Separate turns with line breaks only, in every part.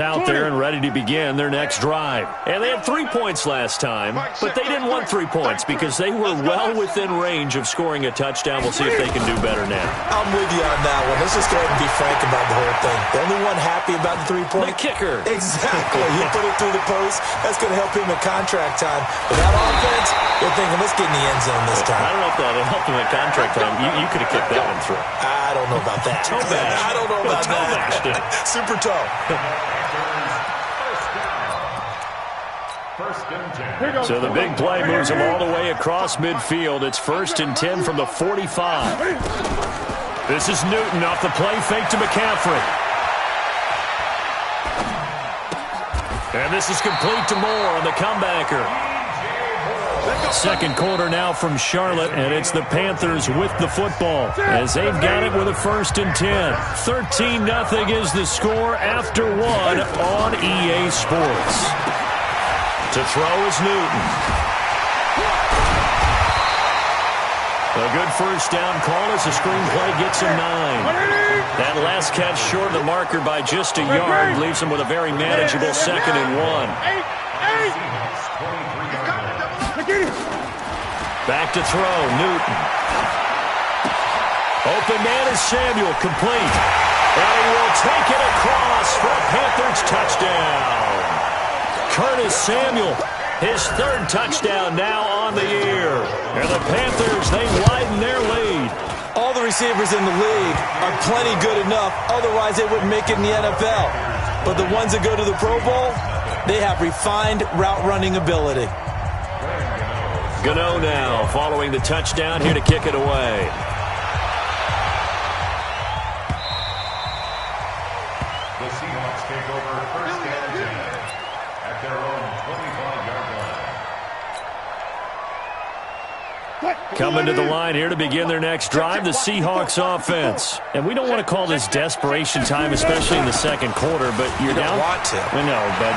out there and ready to begin their next drive. And they had 3 points last time, but they didn't want 3 points because they were well within range of scoring a touchdown. We'll see if they can do better now.
I'm with you on that one. Let's just go ahead and be frank about the whole thing. The only one happy about the 3-point?
The kicker.
Exactly. He put it through the post. That's going to help him in contract time. But that offense, they're thinking, let's get in the end zone this time.
I don't know if that helped him in contract time. You could have kicked that one through.
I don't know about that. I don't know about that. Super toe.
So the big play moves him all the way across midfield. It's 1st and 10 from the 45. This is Newton off the play fake to McCaffrey. And this is complete to Moore on the comebacker. Second quarter now from Charlotte, and it's the Panthers with the football as they've got it with a 1st and 10. 13-0 is the score after 1 on EA Sports. To throw is Newton. A good first down call as the screenplay gets him 9. That last catch short of the marker by just a yard leaves him with a very manageable 2nd and 1. Back to throw, Newton. Open man is Samuel, complete. And he will take it across for a Panthers touchdown. Curtis Samuel, his 3rd touchdown now on the year. And the Panthers, they widen their lead.
All the receivers in the league are plenty good enough, otherwise they wouldn't make it in the NFL. But the ones that go to the Pro Bowl, they have refined route running ability.
Gano now following the touchdown here to kick it away.
The Seahawks take over 1st and 10 at their own 25-yard line.
Coming to the line here to begin their next drive, the Seahawks offense. And we don't want to call this desperation time, especially in the second quarter, but you're down.
You don't want to.
I know, but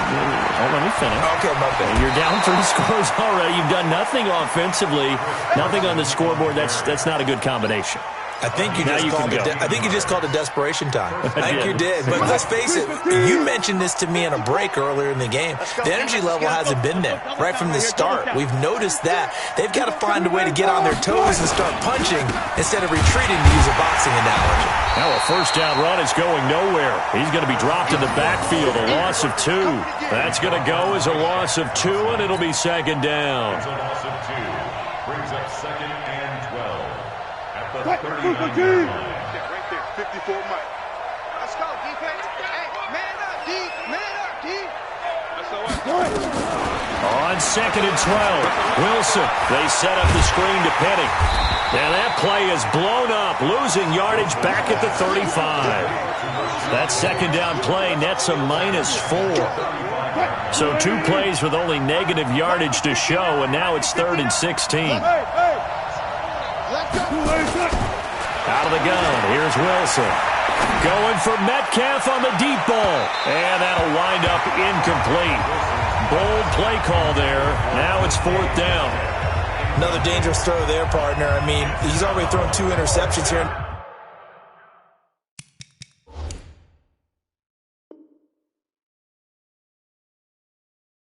let me finish.
Okay, my bad.
You're down 3 scores already. You've done nothing offensively, nothing on the scoreboard. That's not a good combination.
I think you just called it desperation time. I think you did. But let's face it, you mentioned this to me in a break earlier in the game. The energy level hasn't been there right from the start. We've noticed that. They've got to find a way to get on their toes and start punching instead of retreating, to use a boxing analogy.
Now a first down run is going nowhere. He's going to be dropped in the backfield, a loss of 2. That's going to go as a loss of 2, and it'll be 2nd down.
A loss of 2 brings up 2nd and 12. Right there, 54 Mike.
Let's go, defense. Hey, man up, D. Man up, D. That's all right.
On 2nd and 12, Wilson. They set up the screen to Penny. And that play is blown up, losing yardage back at the 35. That 2nd down play nets a -4. So 2 plays with only negative yardage to show, and now it's 3rd and 16. Out of the gun, here's Wilson. Going for Metcalf on the deep ball. And that'll wind up incomplete. Bold play call there. Now it's 4th down.
Another dangerous throw there, partner. I mean, he's already thrown 2 interceptions here.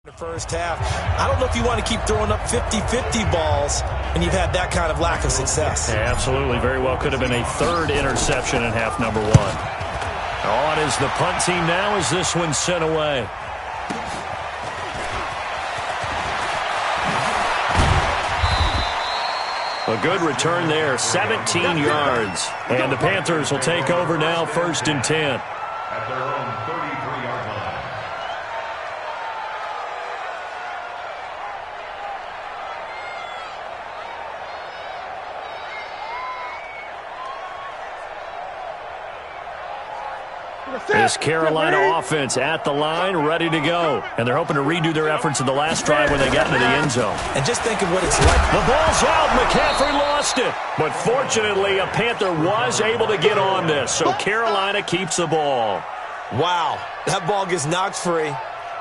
The first half. I don't know if you want to keep throwing up 50-50 balls and you've had that kind of lack of success.
Yeah, absolutely. Very well could have been a 3rd interception in half number 1. On is the punt team now as this one's sent away. A good return there, 17 yards. And the Panthers will take over now, 1st and 10.
At their own 33-yard line.
This Carolina offense at the line, ready to go. And they're hoping to redo their efforts in the last drive when they got into the end zone.
And just think of what it's like.
The ball's out. McCaffrey lost it. But fortunately, a Panther was able to get on this. So Carolina keeps the ball.
Wow. That ball gets knocked free,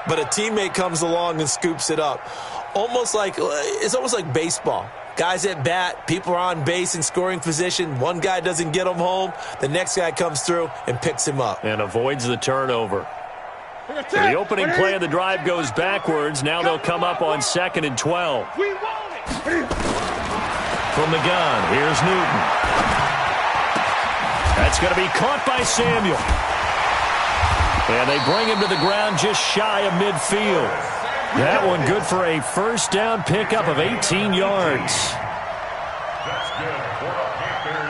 but a teammate comes along and scoops it up. It's almost like baseball. Guys at bat, people are on base in scoring position. One guy doesn't get him home. The next guy comes through and picks him up.
And avoids the turnover. So the opening play of the drive goes backwards. Now they'll come up on 2nd and 12. From the gun, here's Newton. That's going to be caught by Samuel. And they bring him to the ground just shy of midfield. That one good for a first down pickup of 18 yards.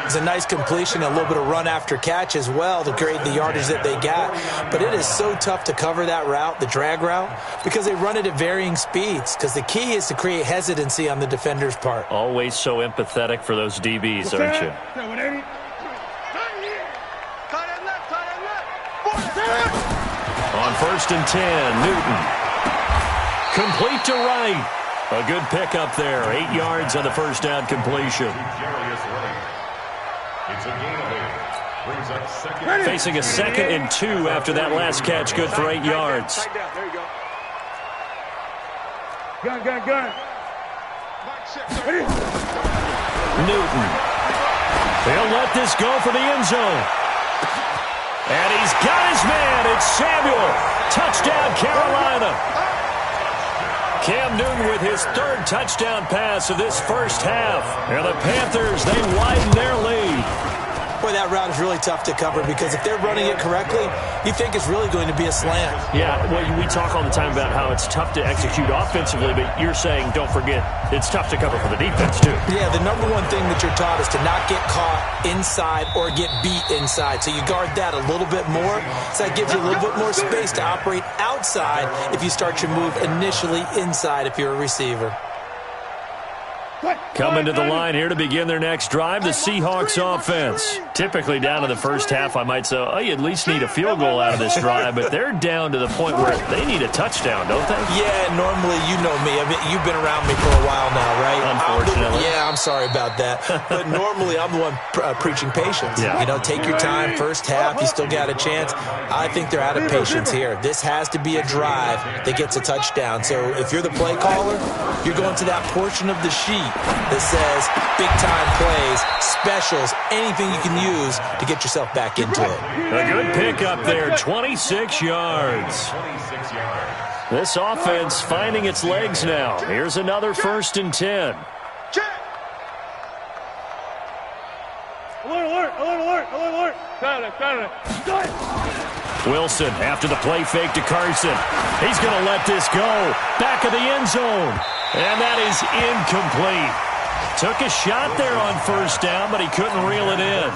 It's a nice completion, a little bit of run after catch as well to create the yardage that they got. But it is so tough to cover that route, the drag route, because they run it at varying speeds. Because the key is to create hesitancy on the defender's part.
Always so empathetic for those DBs, aren't you? On 1st and 10, Newton. Complete to right. A good pickup there. 8 yards on the first down completion. Facing a 2nd and 2 after that last catch. Good for 8 yards.
Gun.
Newton. They'll let this go for the end zone. And he's got his man. It's Samuel. Touchdown, Carolina. Cam Newton with his 3rd touchdown pass of this first half. And the Panthers, they widen their lead.
Boy, that route is really tough to cover because if they're running it correctly, you think it's really going to be a slant.
Yeah, well, we talk all the time about how it's tough to execute offensively, but you're saying, don't forget, it's tough to cover for the defense, too.
Yeah, the number one thing that you're taught is to not get caught inside or get beat inside. So you guard that a little bit more. So that gives you a little bit more space to operate outside if you start your move initially inside if you're a receiver.
Coming to the line here to begin their next drive, the Seahawks offense. Typically down in the first half, I might say, oh, you at least need a field goal out of this drive, but they're down to the point where they need a touchdown, don't they?
Yeah, normally, you know me. I mean, you've been around me for a while now, right?
Unfortunately.
I'm sorry about that. But normally, I'm the one preaching patience.
Yeah.
You know, take your time, first half, you still got a chance. I think they're out of patience here. This has to be a drive that gets a touchdown. So if you're the play caller, you're going to that portion of the sheet that says big-time plays, specials, anything you can use to get yourself back into it.
A good pickup there, 26 yards. This offense finding its legs now. Here's another 1st and 10.
Alert.
Wilson after the play fake to Carson. He's going to let this go. Back of the end zone. And that is incomplete. Took a shot there on 1st down, but he couldn't reel it in.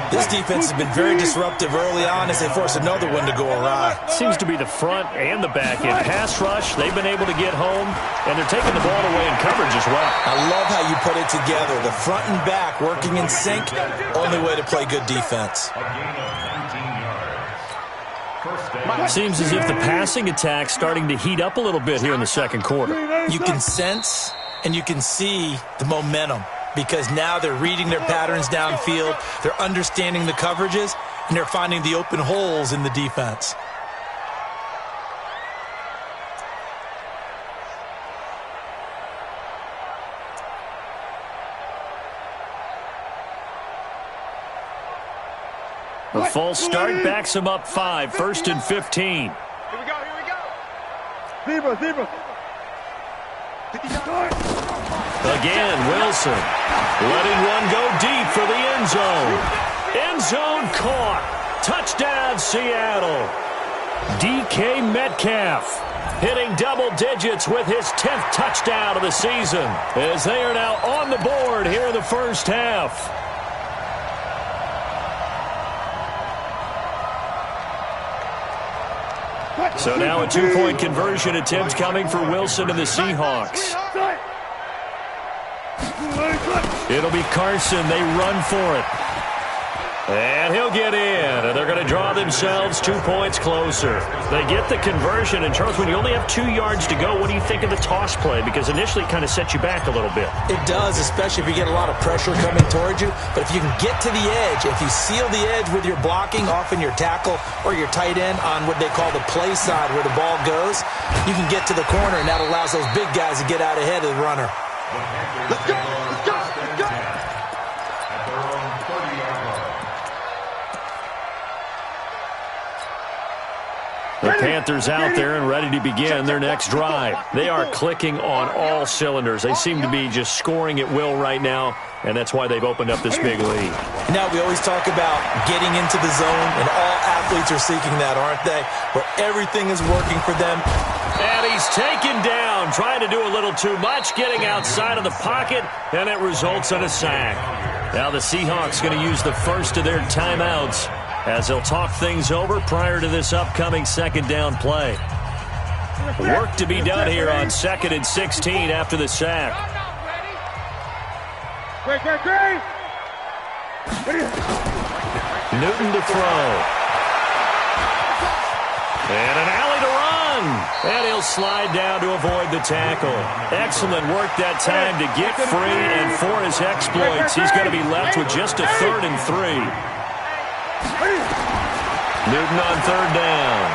This defense has been very disruptive early on as they force another one to go awry.
Seems to be the front and the back end. Pass rush, they've been able to get home, and they're taking the ball away in coverage as well.
I love how you put it together. The front and back working in sync, only way to play good defense.
Seems as if the passing attack's starting to heat up a little bit here in the 2nd quarter.
You can sense and you can see the momentum because now they're reading their patterns downfield, they're understanding the coverages, and they're finding the open holes in the defense.
The false start backs him up 5, 1st and 15.
Here we go. Zebra.
Again, Wilson letting one go deep for the end zone. End zone caught. Touchdown, Seattle. DK Metcalf hitting double digits with his 10th touchdown of the season as they are now on the board here in the first half. So now a 2-point conversion attempt coming for Wilson and the Seahawks. It'll be Carson. They run for it. And he'll get in. And they're going to draw themselves 2 points closer. They get the conversion. And, Charles, when you only have 2 yards to go, what do you think of the toss play? Because initially it kind of sets you back a little bit.
It does, especially if you get a lot of pressure coming towards you. But if you can get to the edge, if you seal the edge with your blocking, often your tackle or your tight end on what they call the play side where the ball goes, you can get to the corner, and that allows those big guys to get out ahead of the runner.
Let's go.
The Panthers out there and ready to begin their next drive. They are clicking on all cylinders. They seem to be just scoring at will right now, and that's why they've opened up this big lead.
Now, we always talk about getting into the zone, and all athletes are seeking that, aren't they? Where everything is working for them.
And he's taken down, trying to do a little too much, getting outside of the pocket, and it results in a sack. Now the Seahawks going to use the first of their timeouts as they'll talk things over prior to this upcoming second down play. Work to be done here on 2nd and 16 after the sack. Newton to throw. And an alley to run. And he'll slide down to avoid the tackle. Excellent work that time to get free, and for his exploits, he's going to be left with just a 3rd and 3. Newton on 3rd down.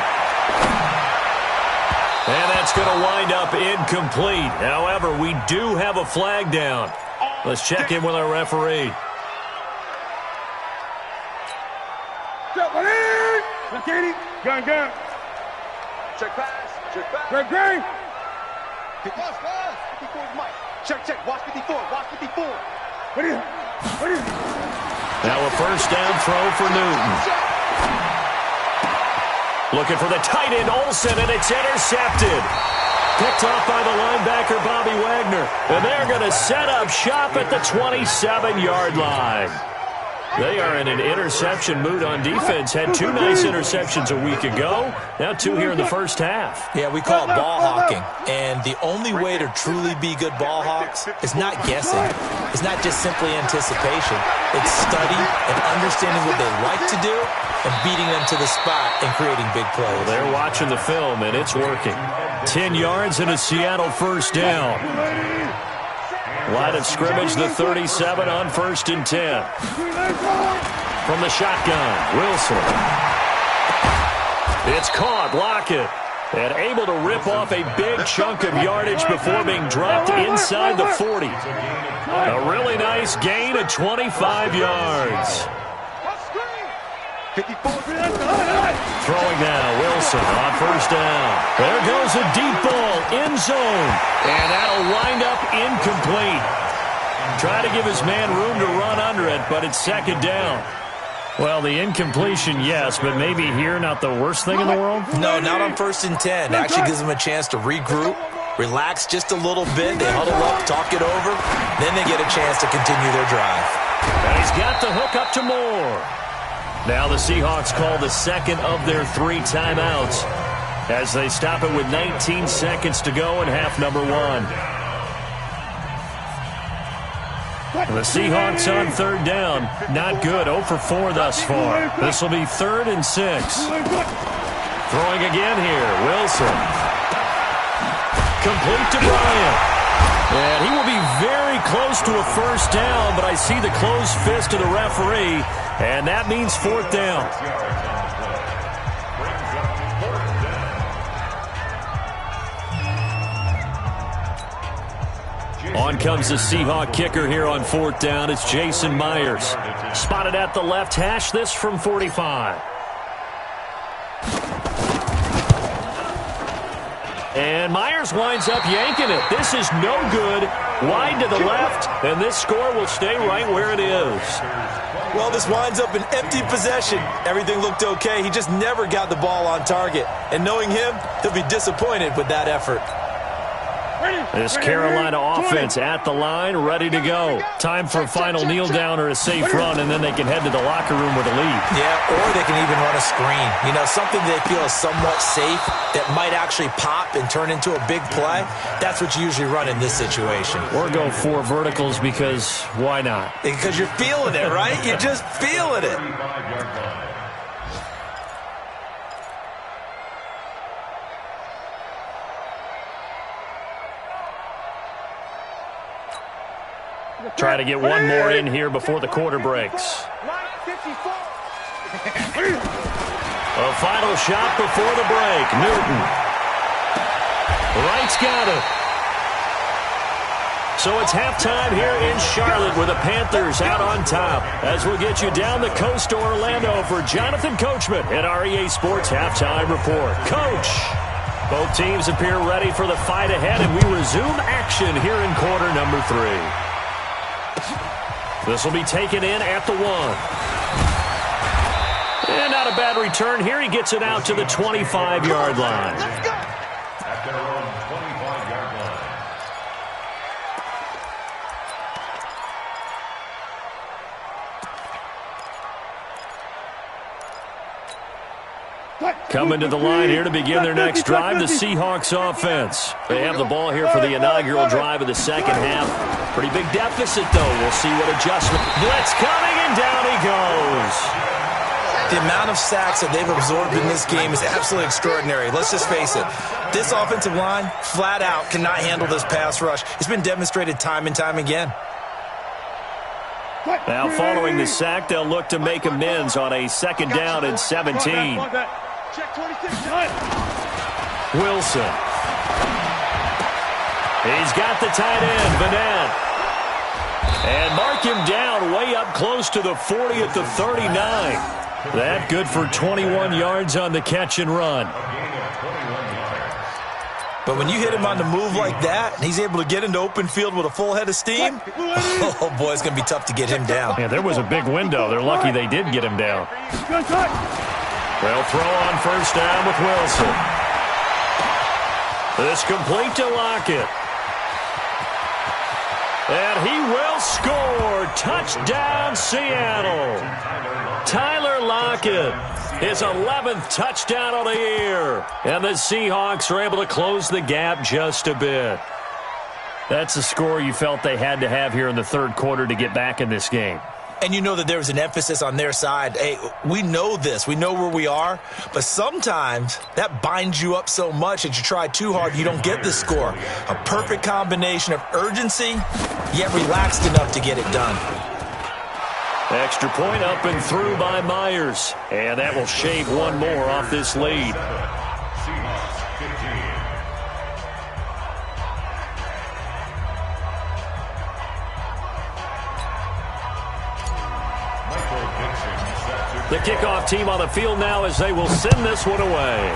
And that's going to wind up incomplete. However, we do have a flag down. Let's check in with our referee.
Gun. Check pass. Great. Pass. 54 is Mike. Check. Watch 54.
Now a first down throw for Newton. Looking for the tight end, Olsen, and it's intercepted. Picked off by the linebacker, Bobby Wagner. And they're going to set up shop at the 27-yard line. They are in an interception mood on defense. Had 2 nice interceptions a week ago. Now 2 here in the first half.
Yeah, we call it ball hawking. And the only way to truly be good ball hawks is not guessing. It's not just simply anticipation. It's study and understanding what they like to do and beating them to the spot and creating big plays.
Well, they're watching the film, and it's working. 10 yards and a Seattle first down. Line of scrimmage, the 37 on 1st and 10. From the shotgun, Wilson. It's caught, Lockett. And able to rip off a big chunk of yardage before being dropped inside the 40. A really nice gain of 25 yards. Throwing now, Wilson on 1st down. There goes a deep ball, end zone. And that'll wind up incomplete. Try to give his man room to run under it, but it's 2nd down. Well, the incompletion, yes, but maybe here not the worst thing in the world?
No, not on 1st and 10. Actually gives them a chance to regroup, relax just a little bit. They huddle up, talk it over. Then they get a chance to continue their drive.
And he's got the hook up to Moore. Now the Seahawks call the second of their 3 timeouts as they stop it with 19 seconds to go in half number 1. The Seahawks on 3rd down. Not good. 0 for 4 thus far. This will be 3rd and 6. Throwing again here. Wilson. Complete to Bryant. And he will be very close to a first down, but I see the closed fist of the referee, and that means 4th down. On comes the Seahawk kicker here on 4th down. It's Jason Myers. Spotted at the left hash, this from 45. And Myers winds up yanking it. This is no good. Wide to the left, and this score will stay right where it is.
Well, this winds up an empty possession. Everything looked okay. He just never got the ball on target. And knowing him, he'll be disappointed with that effort.
This Carolina offense at the line, ready to go. Time for a final kneel down or a safe run, and then they can head to the locker room with a lead.
Yeah, or they can even run a screen. You know, something they feel is somewhat safe that might actually pop and turn into a big play. That's what you usually run in this situation.
Or go 4 verticals because why not?
Because you're feeling it, right? You're just feeling it.
Try to get one more in here before the quarter breaks. A final shot before the break. Newton. Wright's got it. So it's halftime here in Charlotte with the Panthers out on top. As we'll get you down the coast to Orlando for Jonathan Coachman at our EA Sports Halftime Report. Coach, both teams appear ready for the fight ahead, and we resume action here in quarter number 3. This will be taken in at the 1. And not a bad return here. He gets it out to the 25-yard line.
At their own 25-yard line.
Coming to the line here to begin their next drive, the Seahawks offense. They have the ball here for the inaugural drive of the second half. Pretty big deficit, though. We'll see what adjustment. Blitz coming, and down he goes.
The amount of sacks that they've absorbed in this game is absolutely extraordinary. Let's just face it. This offensive line, flat out, cannot handle this pass rush. It's been demonstrated time and time again.
Now, following the sack, they'll look to make amends on a second down and 17. Wilson. He's got the tight end, Vanette. And mark him down way up close to the 40 at the 39. That good for 21 yards on the catch and run.
But when you hit him on the move like that, and he's able to get into open field with a full head of steam, oh, boy, it's going to be tough to get him down.
Yeah, there was a big window. They're lucky they did get him down. They'll throw on first down with Wilson. This complete to Lockett. And he will score. Touchdown, Seattle. Tyler Lockett, his 11th touchdown of the year. And the Seahawks are able to close the gap just a bit. That's the score you felt they had to have here in the third quarter to get back in this game.
And you know that there was an emphasis on their side. Hey, we know this. We know where we are. But sometimes that binds you up so much that you try too hard, you don't get the score. A perfect combination of urgency, yet relaxed enough to get it done.
Extra point up and through by Myers. And that will shave one more off this lead.
Seahawks 15.
The kickoff team on the field now as they will send this one away.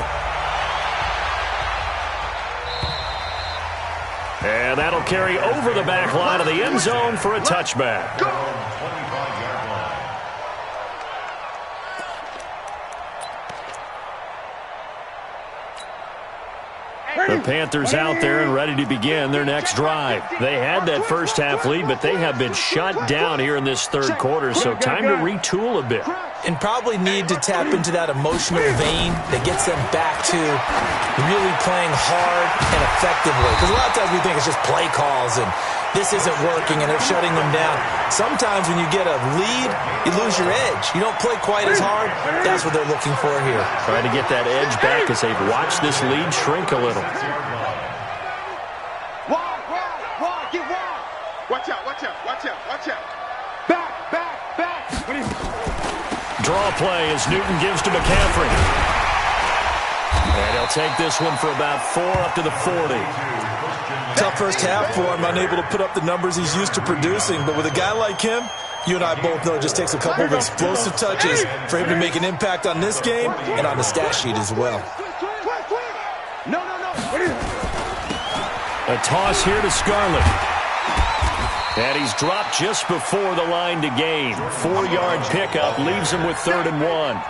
And that'll carry over the back line of the end zone for a touchback. The Panthers out there and ready to begin their next drive. They had that first half lead, but they have been shut down here in this third quarter, so time to retool a bit.
And probably need to tap into that emotional vein that gets them back to really playing hard and effectively. Because a lot of times we think it's just play calls and this isn't working and they're shutting them down. Sometimes when you get a lead, you lose your edge. You don't play quite as hard. That's what they're looking for here.
Trying to get that edge back as they've watched this lead shrink a little.
Wide, get wide. Watch out. Back.
Draw play as Newton gives to McCaffrey. And he'll take this one for about 4 up to the 40.
Tough first half for him, unable to put up the numbers he's used to producing. But with a guy like him, you and I both know it just takes a couple of explosive touches for him to make an impact on this game and on the stat sheet as well.
No.
A toss here to Scarlett. And he's dropped just before the line to gain. 4-yard pickup leaves him with 3rd and 1.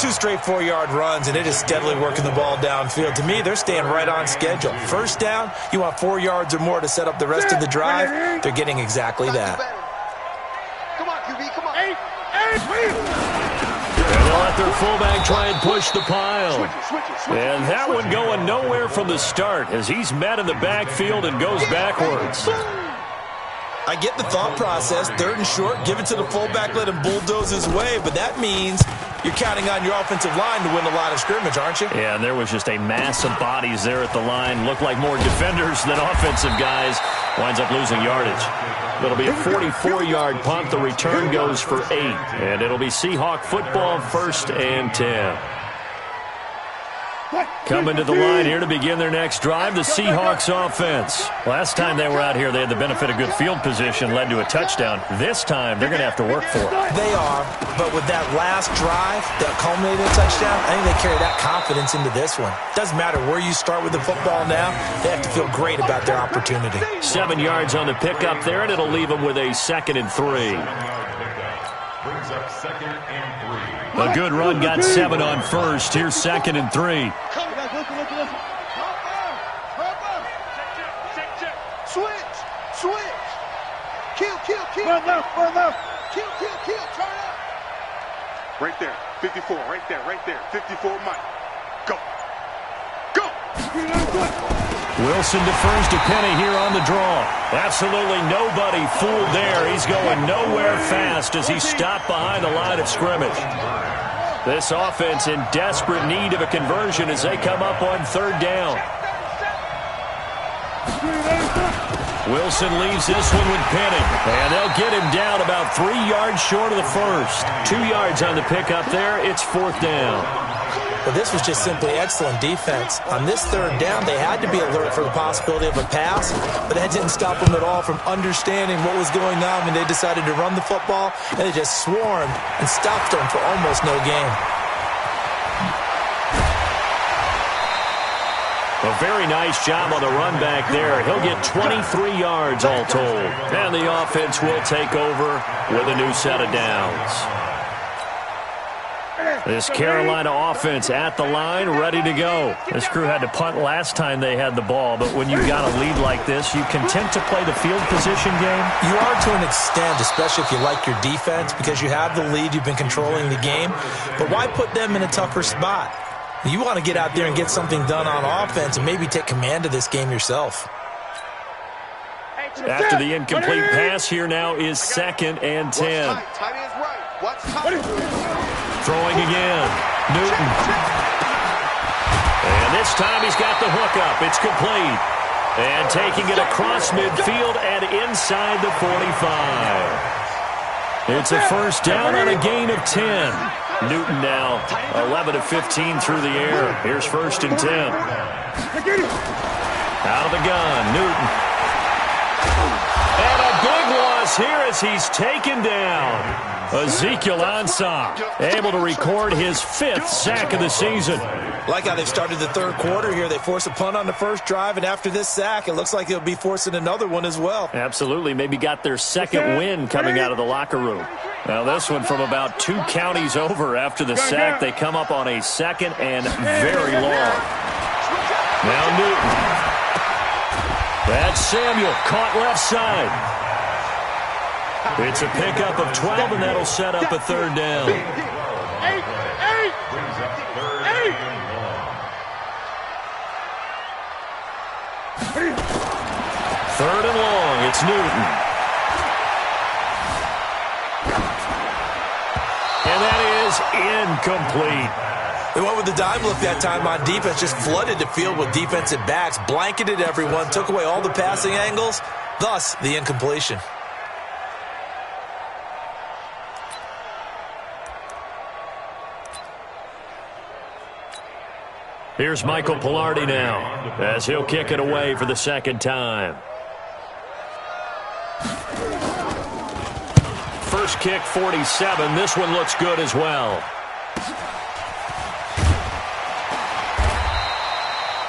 2 straight 4-yard runs, and it is steadily working the ball downfield. To me, they're staying right on schedule. First down, you want 4 yards or more to set up the rest of the drive. They're getting exactly that.
Come on, QB, come on.
And they'll let their fullback try and push the pile. And that one going nowhere from the start as he's met in the backfield and goes backwards.
I get the thought process, 3rd and short, give it to the fullback, let him bulldoze his way, but that means you're counting on your offensive line to win a lot of scrimmage, aren't you?
Yeah, and there was just a mass of bodies there at the line. Looked like more defenders than offensive guys. Winds up losing yardage. It'll be a 44-yard punt. The return goes for 8. And it'll be Seahawk football, 1st and 10. Coming to the line here to begin their next drive, the Seahawks offense. Last time they were out here, they had the benefit of good field position, led to a touchdown. This time, they're going to have to work for it.
They are, but with that last drive that culminated in a touchdown, I think they carry that confidence into this one. Doesn't matter where you start with the football now, they have to feel great about their opportunity.
7 yards on the pickup there, and it'll leave them with a 2nd and 3.
Brings up 2nd and 3.
A good run got 7 on first. Here's 2nd and 3.
Switch. Kill. Run left. Kill. Turn up. Right there. 54. Right there. 54, Mike. Go.
Wilson defers to Penny here on the draw. Absolutely nobody fooled there. He's going nowhere fast as he stopped behind the line of scrimmage. This offense in desperate need of a conversion as they come up on 3rd down. Wilson leaves this one with Penny. And they'll get him down about 3 yards short of the first. 2 yards on the pickup there. It's 4th down.
But this was just simply excellent defense. On this 3rd down, they had to be alert for the possibility of a pass, but that didn't stop them at all from understanding what was going on when they decided to run the football, and they just swarmed and stopped them for almost no gain.
A very nice job on the run back there. He'll get 23 yards all told. And the offense will take over with a new set of downs. This Carolina offense at the line, ready to go. This crew had to punt last time they had the ball, but when you've got a lead like this, you content to play the field position game?
You are to an extent, especially if you like your defense, because you have the lead, you've been controlling the game. But why put them in a tougher spot? You want to get out there and get something done on offense and maybe take command of this game yourself.
After the incomplete pass, here now is 2nd and 10. Throwing again. Newton. And this time he's got the hookup. It's complete. And taking it across midfield and inside the 45. It's a 1st down on a gain of 10. Newton now 11 of 15 through the air. Here's 1st and 10. Out of the gun, Newton. And a big loss here as he's taken down. Ezekiel Ansah able to record his 5th sack of the season.
Like how they've started the 3rd quarter here. They force a punt on the first drive, and after this sack, it looks like they'll be forcing another one as well.
Absolutely. Maybe got their 2nd win coming out of the locker room. Now this one from about 2 counties over after the sack. They come up on a 2nd and very long. Now Newton. That's Samuel caught left side. It's a pickup of 12, and that'll set up a 3rd down. 3rd and long. It's Newton. And that is incomplete.
They went with the dime look that time on defense, just flooded the field with defensive backs, blanketed everyone, took away all the passing angles, thus the incompletion.
Here's Michael Pilardi now as he'll kick it away for the 2nd time. First kick, 47. This one looks good as well.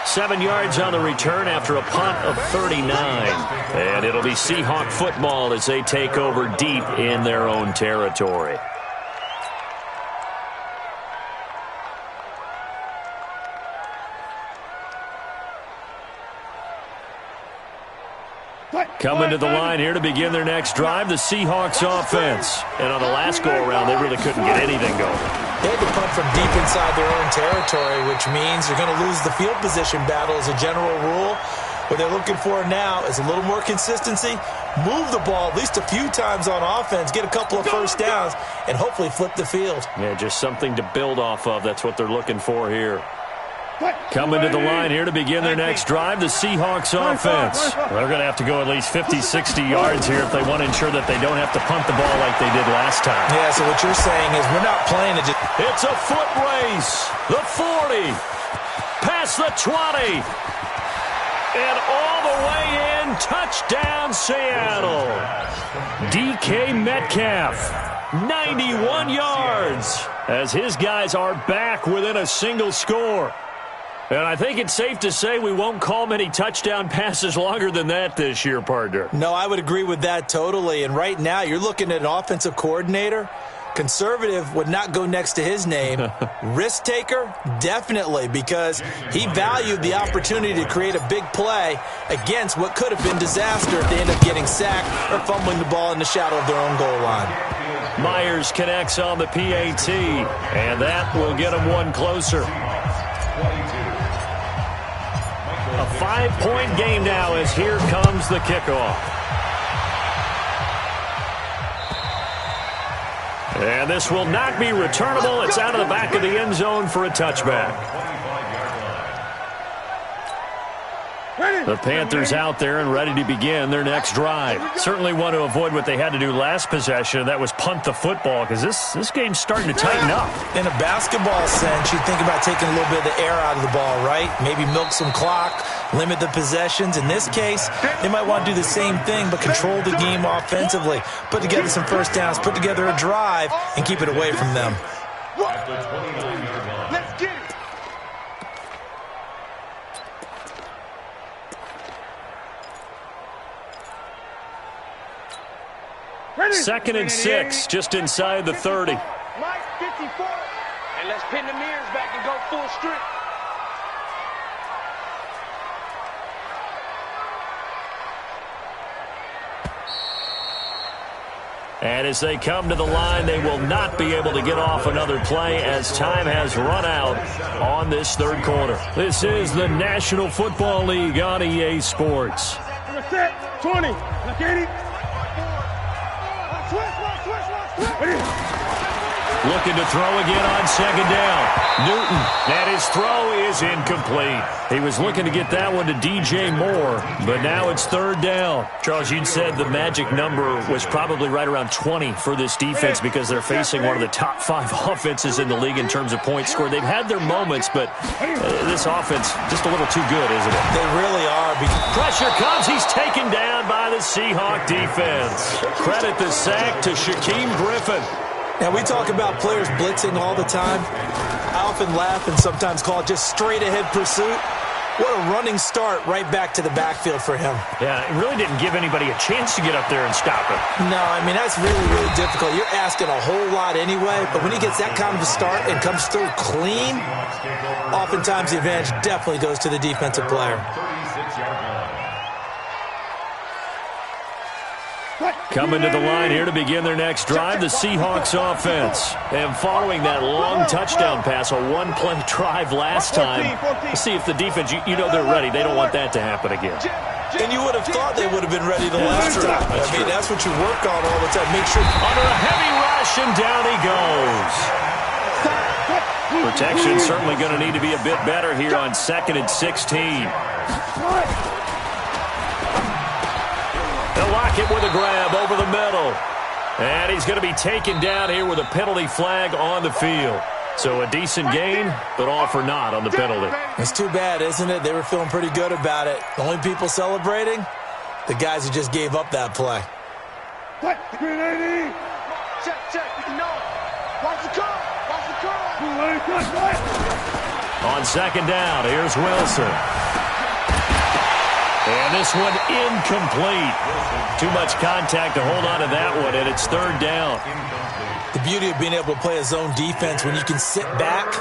7 yards on the return after a punt of 39. And it'll be Seahawk football as they take over deep in their own territory. Coming to the line here to begin their next drive, the Seahawks offense. And on the last go-around, they really couldn't get anything going.
They had to punt from deep inside their own territory, which means they're going to lose the field position battle as a general rule. What they're looking for now is a little more consistency, move the ball at least a few times on offense, get a couple of 1st downs, and hopefully flip the field.
Yeah, just something to build off of. That's what they're looking for here. Coming to the line here to begin their next drive, the Seahawks offense. They're going to have to go at least 50, 60 yards here if they want to ensure that they don't have to punt the ball like they did last time.
Yeah, so what you're saying is we're not playing it.
It's a foot race. The 40. across the 20. And all the way in, touchdown Seattle. DK Metcalf, 91 yards, as his guys are back within a single score. And I think it's safe to say we won't call many touchdown passes longer than that this year, partner.
No, I would agree with that totally. And right now, you're looking at an offensive coordinator. Conservative would not go next to his name. Risk taker, definitely, because he valued the opportunity to create a big play against what could have been disaster if they end up getting sacked or fumbling the ball in the shadow of their own goal line.
Myers connects on the PAT, and that will get him one closer. A 5-point game now as here comes the kickoff. And this will not be returnable. It's out of the back of the end zone for a touchback. The Panthers out there and ready to begin their next drive. Certainly want to avoid what they had to do last possession. That was punt the football, because this game's starting to tighten up.
In a basketball sense, you think about taking a little bit of the air out of the ball, right? Maybe milk some clock, limit the possessions. In this case, they might want to do the same thing, but control the game offensively. Put together some first downs, put together a drive, and keep it away from them.
Let's get it.
Second and 6, just inside the 30.
Mike, 54. And let's pin the mirrors back and go full strip.
And as they come to the line, they will not be able to get off another play as time has run out on this third quarter. This is the National Football League on EA Sports.
Set, 20. Look at it.
Looking to throw again on second down. Newton, and his throw is incomplete. He was looking to get that one to DJ Moore, but now it's third down. Charles, you'd said the magic number was probably right around 20 for this defense because they're facing one of the top 5 offenses in the league in terms of points scored. They've had their moments, but this offense just a little too good, isn't it?
They really are.
Pressure comes. He's taken down by the Seahawk defense. Credit the sack to Shaquem Griffin.
Now, we talk about players blitzing all the time. I often laugh and sometimes call it just straight-ahead pursuit. What a running start right back to the backfield for him.
Yeah, it really didn't give anybody a chance to get up there and stop him.
No, I mean, that's really, really difficult. You're asking a whole lot anyway, but when he gets that kind of a start and comes through clean, oftentimes the advantage definitely goes to the defensive player.
Coming to the line here to begin their next drive, the Seahawks offense. And following that long touchdown pass, a one-play drive last time, we'll see if the defense, you know they're ready. They don't want that to happen again.
And you would have thought they would have been ready the last time. I mean, that's what you work on all the time. Make sure.
Under a heavy rush, and down he goes. Protection certainly going to need to be a bit better here on 2nd and 16. They'll lock it with a grab over the middle. And he's going to be taken down here with a penalty flag on the field. So a decent gain, but all for naught on the penalty.
It's too bad, isn't it? They were feeling pretty good about it. The only people celebrating, the guys who just gave up that play.
Check, no. Watch the curl.
On second down, here's Wilson. And this one incomplete. Too much contact to hold on to that one, and it's third down.
The beauty of being able to play a zone defense when you can sit back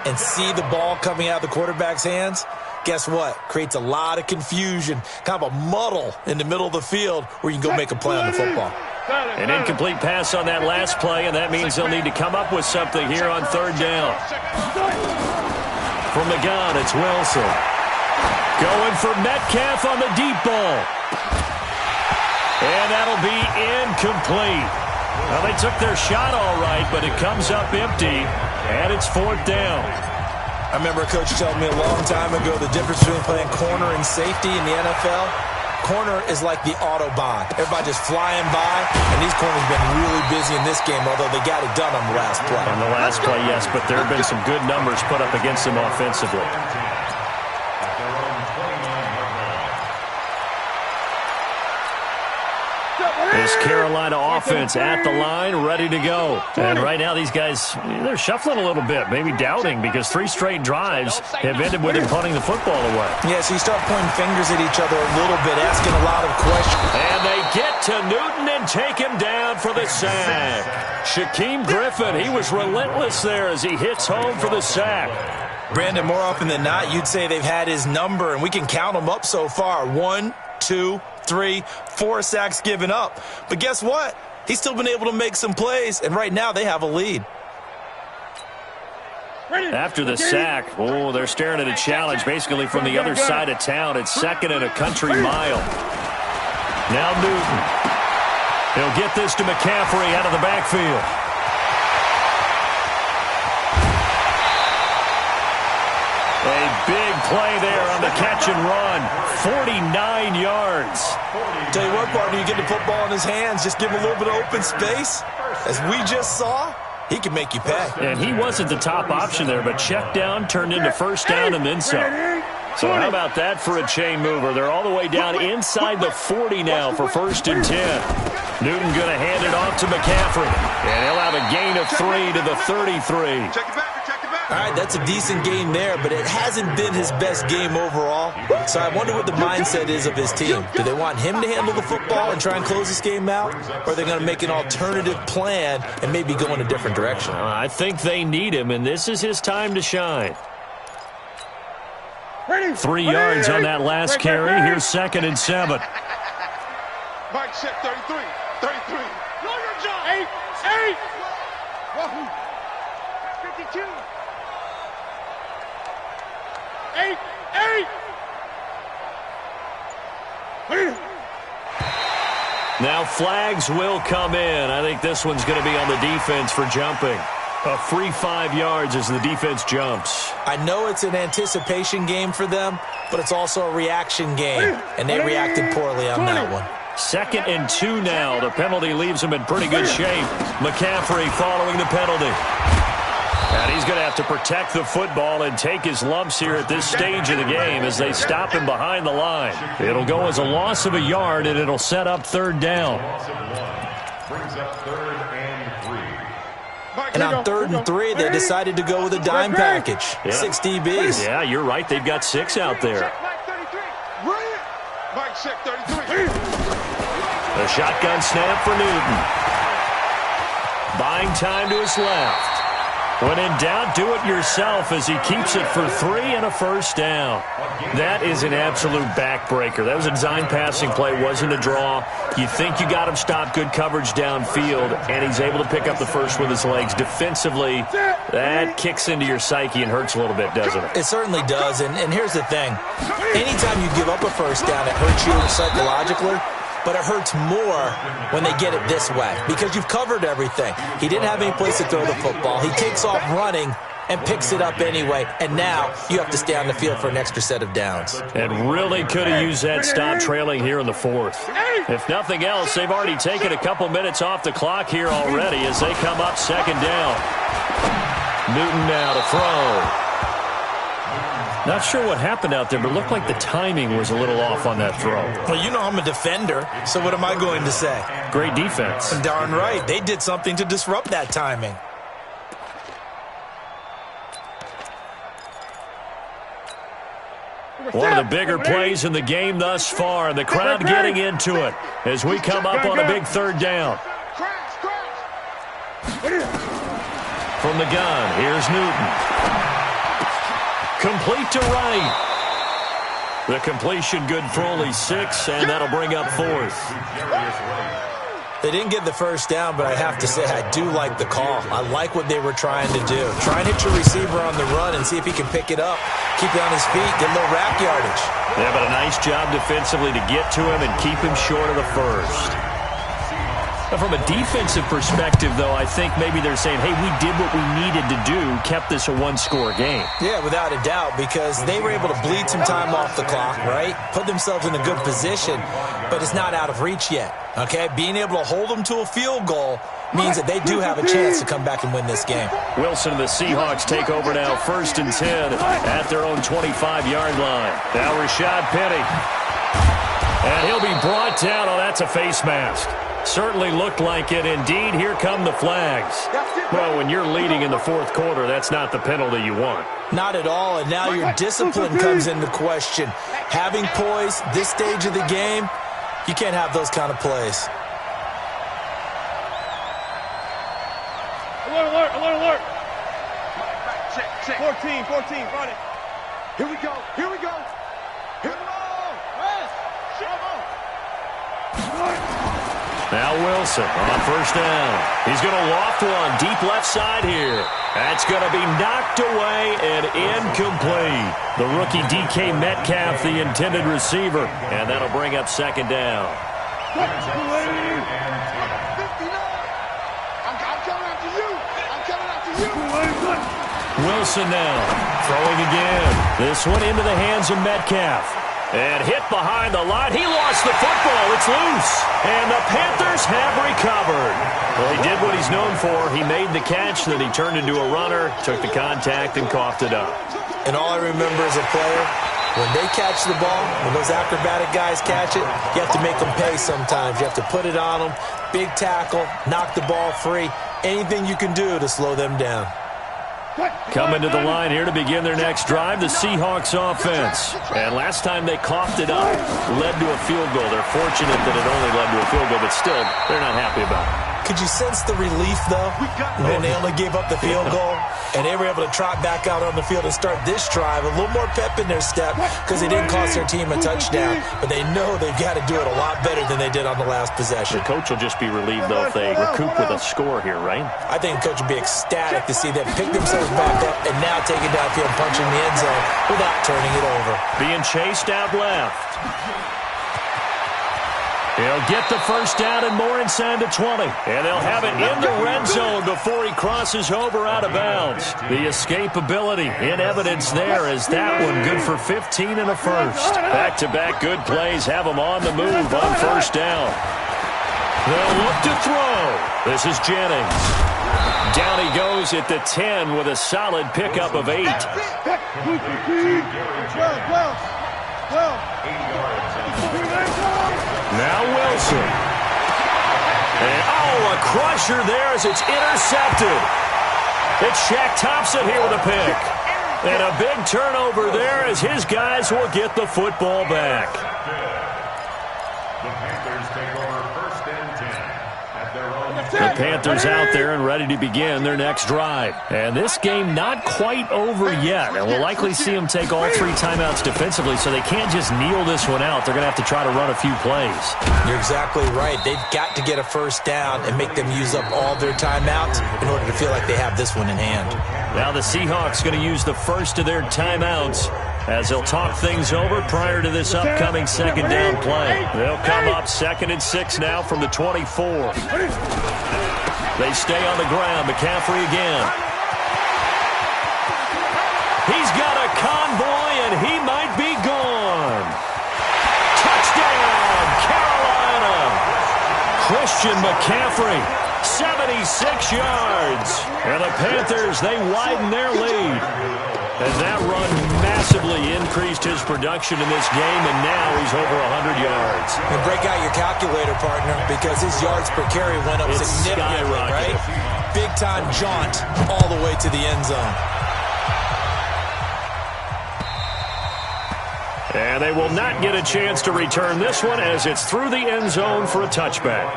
and see the ball coming out of the quarterback's hands, guess what? Creates a lot of confusion, kind of a muddle in the middle of the field where you can go make a play on the football.
An incomplete pass on that last play, and that means they'll need to come up with something here on third down. From the gun, it's Wilson. Going for Metcalf on the deep ball. And that'll be incomplete. Well, they took their shot all right, but it comes up empty, and it's fourth down.
I remember a coach telling me a long time ago the difference between playing corner and safety in the NFL. Corner is like the Autobahn. Everybody just flying by, and these corners have been really busy in this game, although they got it done on the last play.
On the last play, yes, but there have been some good numbers put up against them offensively. This Carolina offense at the line, ready to go. And right now these guys, they're shuffling a little bit, maybe doubting, because 3 straight drives have ended with him punting the football away.
Yeah, so you start pointing fingers at each other a little bit, asking a lot of questions.
And they get to Newton and take him down for the sack. Shaquem Griffin, he was relentless there as he hits home for the sack.
Brandon, more often than not, you'd say they've had his number, and we can count them up so far. 1, 2, 3, 4 sacks given up. But guess what? He's still been able to make some plays, and right now they have a lead.
After the sack, oh, they're staring at a challenge basically from the other side of town. It's 2nd and a country mile. Now Newton. He'll get this to McCaffrey out of the backfield. A big play there on the catch and run. 49 yards.
Tell you what, partner, you get the football in his hands, just give him a little bit of open space. As we just saw, he can make you pay.
And he wasn't the top option there, but check down turned into 1st down and then some. So how about that for a chain mover? They're all the way down inside the 40 now for 1st and 10. Newton going to hand it off to McCaffrey. And he'll have a gain of 3 to the 33.
All right, that's a decent game there, but it hasn't been his best game overall. So I wonder what the mindset is of his team. Do they want him to handle the football and try and close this game out? Or are they going to make an alternative plan and maybe go in a different direction?
I think they need him, and this is his time to shine. 3 yards on that last carry. Here's 2nd and 7.
Mike check 33. 33. Know your job. 8. 52. 8.
Now flags will come in. I think this one's going to be on the defense for jumping. A free 5 yards as the defense jumps.
I know it's an anticipation game for them, but it's also a reaction game, and they reacted poorly on that one.
2nd and 2 now. The penalty leaves him in pretty good shape. McCaffrey following the penalty. And he's going to have to protect the football and take his lumps here at this stage of the game as they stop him behind the line. It'll go as a loss of a yard, and it'll set up 3rd down.
Brings up 3rd and 3.
And on 3rd and 3, they decided to go with a dime package. 6 DBs.
Yeah, you're right. They've got 6 out there.
Mike check 33.
A shotgun snap for Newton. Buying time to his left. When in doubt, do it yourself as he keeps it for 3 and a 1st down. That is an absolute backbreaker. That was a design passing play, wasn't a draw. You think you got him stopped, good coverage downfield, and he's able to pick up the first with his legs. Defensively, that kicks into your psyche and hurts a little bit, doesn't it?
It certainly does, and here's the thing. Anytime you give up a 1st down, it hurts you psychologically. But it hurts more when they get it this way because you've covered everything. He didn't have any place to throw the football. He takes off running and picks it up anyway, and now you have to stay on the field for an extra set of downs.
And really could have used that stop trailing here in the 4th. If nothing else, they've already taken a couple minutes off the clock here already as they come up 2nd down. Newton now to throw. Not sure what happened out there, but it looked like the timing was a little off on that throw.
Well, you know I'm a defender, so what am I going to say?
Great defense.
Darn right. They did something to disrupt that timing.
One of the bigger plays in the game thus far, and the crowd getting into it as we come up on a big 3rd down. From the gun, here's Newton. Complete to right. The completion good for only 6, and that'll bring up 4th.
They didn't get the 1st down, but I have to say I do like the call. I like what they were trying to do. Try and hit your receiver on the run and see if he can pick it up, keep it on his feet, get a little rack yardage.
Yeah, but a nice job defensively to get to him and keep him short of the 1st. From a defensive perspective, though, I think maybe they're saying, hey, we did what we needed to do, kept this a 1-score game.
Yeah, without a doubt, because they were able to bleed some time off the clock, right? Put themselves in a good position, but it's not out of reach yet, okay? Being able to hold them to a field goal means that they do have a chance to come back and win this game.
Wilson and the Seahawks take over now, 1st and 10 at their own 25-yard line. Now Rashad Penny. And he'll be brought down. Oh, that's a face mask. Certainly looked like it. Indeed, here come the flags. Well, when you're leading in the fourth quarter, that's not the penalty you want.
Not at all, and now your discipline comes into question. Having poise this stage of the game, you can't have those kind of plays.
Alert, alert, alert, alert. Check. 14, Friday. Here we go. Here we go. Here we go. Rest.
Now Wilson on first down. He's going to loft one deep left side here. That's going to be knocked away and incomplete. The rookie DK Metcalf, the intended receiver, and that'll bring up second down.
I'm coming after you. I'm coming after you.
Wilson now throwing again. This one into the hands of Metcalf. And hit behind the line. He lost the football. It's loose. And the Panthers have recovered. Well, he did what he's known for. He made the catch, then he turned into a runner, took the contact, and coughed it up.
And all I remember as a player, when they catch the ball, when those acrobatic guys catch it, you have to make them pay sometimes. You have to put it on them, big tackle, knock the ball free, anything you can do to slow them down.
Coming to the line here to begin their next drive, the Seahawks offense. And last time they coughed it up, led to a field goal. They're fortunate that it only led to a field goal, but still, they're not happy about it.
Could you sense the relief, though, when they only gave up the field goal and they were able to trot back out on the field and start this drive? A little more pep in their step because they didn't cost their team a touchdown, but they know they've got to do it a lot better than they did on the last possession.
The coach will just be relieved, though, if they recoup with a score here, right?
I think the coach would be ecstatic to see them pick themselves back up and now take it downfield and punch in the end zone without turning it over. Being
chased out left. He'll get the first down and more inside the 20. And they'll have it in the red zone before he crosses over out of bounds. The escapability in evidence there as that one good for 15 and a first. Back-to-back good plays have them on the move on first down. They'll look to throw. This is Jennings. Down he goes at the 10 with a solid pickup of 8. Now Wilson. And, a crusher there as it's intercepted. It's Shaq Thompson here with a pick. And a big turnover there as his guys will get the football back.
The Panthers take over first and 10 at their own.
The Panthers out there and ready to begin their next drive. And this game not quite over yet. And we'll likely see them take all 3 timeouts defensively, so they can't just kneel this one out. They're going to have to try to run a few plays.
You're exactly right. They've got to get a first down and make them use up all their timeouts in order to feel like they have this one in hand.
Now the Seahawks going to use the first of their timeouts as they'll talk things over prior to this upcoming second down play. They'll come up 2nd and 6 now from the 24. They stay on the ground. McCaffrey again. He's got a convoy, and he might be gone. Touchdown, Carolina. Christian McCaffrey, 76 yards. And the Panthers, they widen their lead. And that run massively increased his production in this game, and now he's over 100 yards.
And break out your calculator, partner, because his yards per carry went up significantly, right? Big-time jaunt all the way to the end zone.
And they will not get a chance to return this one as it's through the end zone for a touchback.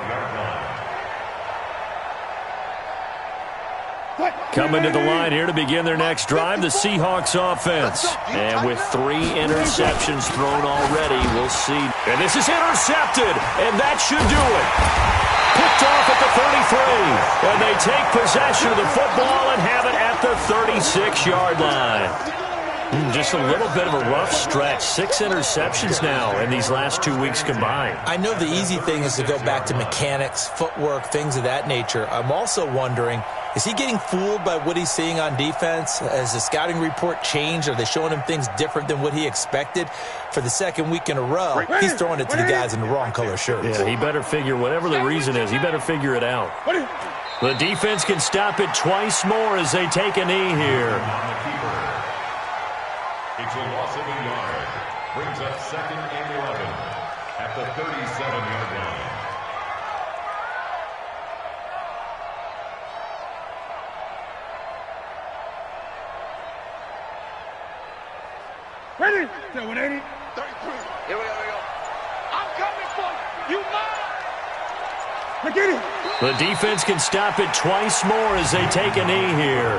Coming to the line here to begin their next drive, the Seahawks offense. And with 3 interceptions thrown already, we'll see. And this is intercepted, and that should do it. Picked off at the 33. And they take possession of the football and have it at the 36-yard line. Just a little bit of a rough stretch. 6 interceptions now in these last 2 weeks combined.
I know the easy thing is to go back to mechanics, footwork, things of that nature. I'm also wondering, is he getting fooled by what he's seeing on defense? Has the scouting report changed? Are they showing him things different than what he expected? For the 2nd week in a row, he's throwing it to the guys in the wrong color shirts.
Yeah, he better figure, whatever the reason is, he better figure it out. The defense can stop it twice more as they take a knee here.
It's a loss of a yard. Brings up 2nd and 11. at the 37-yard line.
Ready? 180. 33. Here we go. I'm coming for you. You mine. Look at it.
The defense can stop it twice more as they take a knee here.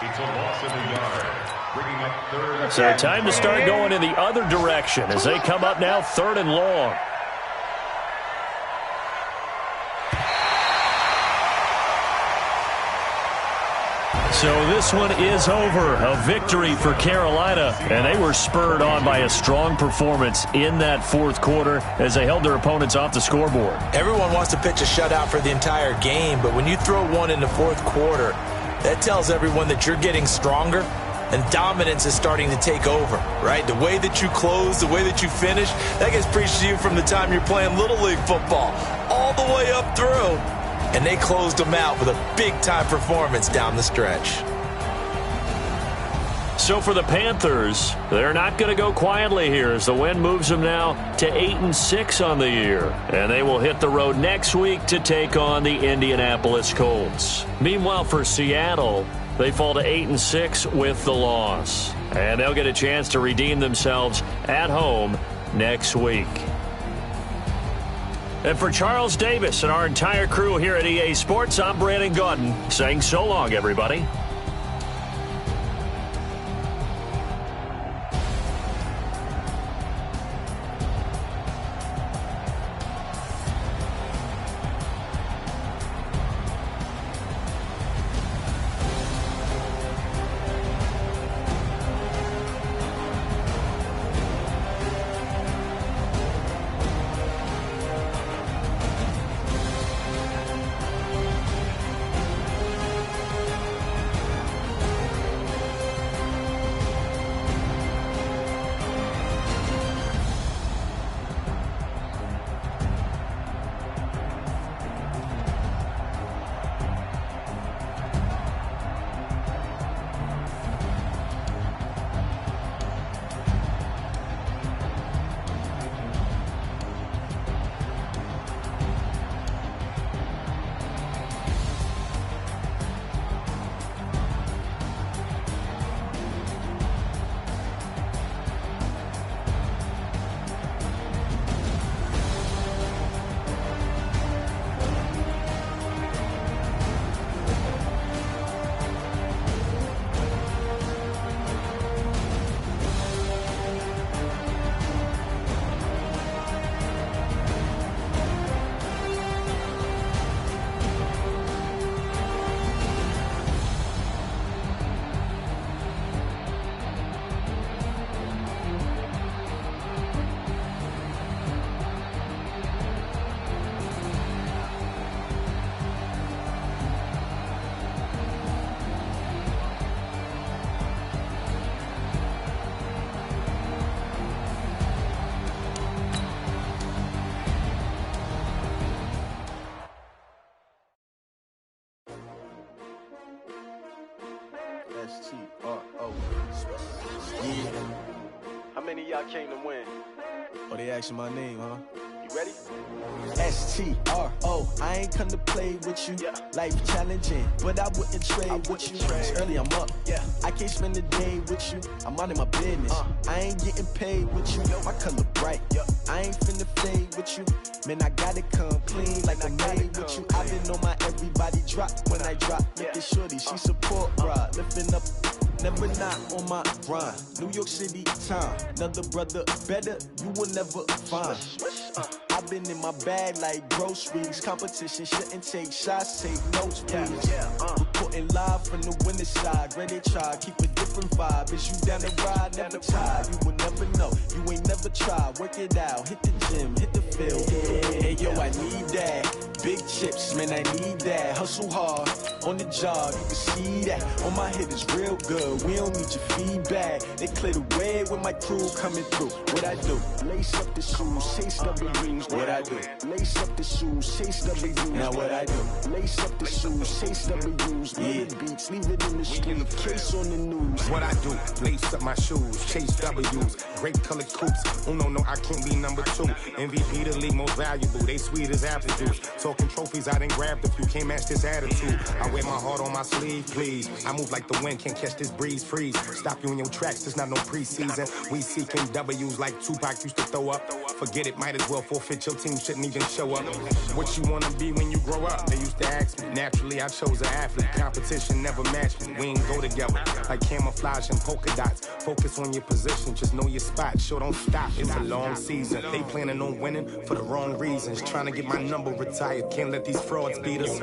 It's a loss of a yard. Bringing up third.
So time to start going in the other direction as they come up now 3rd and long. So this one is over. A victory for Carolina, and they were spurred on by a strong performance in that 4th quarter as they held their opponents off the scoreboard.
Everyone wants to pitch a shutout for the entire game, but when you throw one in the 4th quarter, that tells everyone that you're getting stronger and dominance is starting to take over, right? The way that you close, the way that you finish, that gets preached to you from the time you're playing Little League football all the way up through. And they closed them out with a big-time performance down the stretch.
So for the Panthers, they're not going to go quietly here as the win moves them now to 8-6 on the year. And they will hit the road next week to take on the Indianapolis Colts. Meanwhile, for Seattle, they fall to 8-6 with the loss. And they'll get a chance to redeem themselves at home next week. And for Charles Davis and our entire crew here at EA Sports, I'm Brandon Gaudin saying so long, everybody.
S-T-R-O. Yeah.
How many of y'all came to win?
Oh, they asking my name, huh?
You ready?
S-T-R-O. I ain't come to play with you.
Yeah.
Life challenging, but I wouldn't trade with you. It's early, I'm up.
Yeah.
I can't spend the day with you. I'm out in my business. I ain't getting paid with you. My color bright.
Yeah.
I ain't finna fade with you. Man, I gotta come clean like I'm made with you. I've been on my everybody drop when I drop. Look at shorty, she support ride. Lifting up, never not on my grind. New York City time, another brother better you will never find. I've been in my bag like groceries. Competition shouldn't take shots, take notes, please. Reporting live from the winning side. Ready to try, keep a different vibe. Is you down the ride, never tired. You will never know, you ain't never tried. Work it out, hit the gym, hit the field. Hey yo, I need that. big chips, man, I need that. Hustle hard, on the job, you can see that. On my hit is real good, we don't need your feedback. They clear the way with my crew coming through. What I do? Lace up the shoes, chase W's. What I do? Lace up the shoes, chase W's. Now what I do? Lace up the shoes, chase W's. Yeah, beats, leave it in the street, case on the news.
What I do? Lace up my shoes, chase W's. Great colored coops. Oh no, I can't be number 2. MVP the league most valuable. They sweet as apple juice. Talking trophies, I done grabbed a few. Can't match this attitude. I wear my heart on my sleeve, please. I move like the wind, can't catch this breeze. Freeze. Stop you in your tracks. There's not no preseason. We seeking W's like Tupac used to throw up. Forget it, might as well forfeit. Your team shouldn't even show up. What you wanna be when you grow up? They used to ask me. Naturally, I chose an athlete. Competition never matched me. We ain't go together like camouflage and polka dots. Focus on your position, just know your spot. Sure, don't stop. It's a long season. They planning on winning for the wrong reasons. Trying to get my number retired. Can't let these frauds beat us.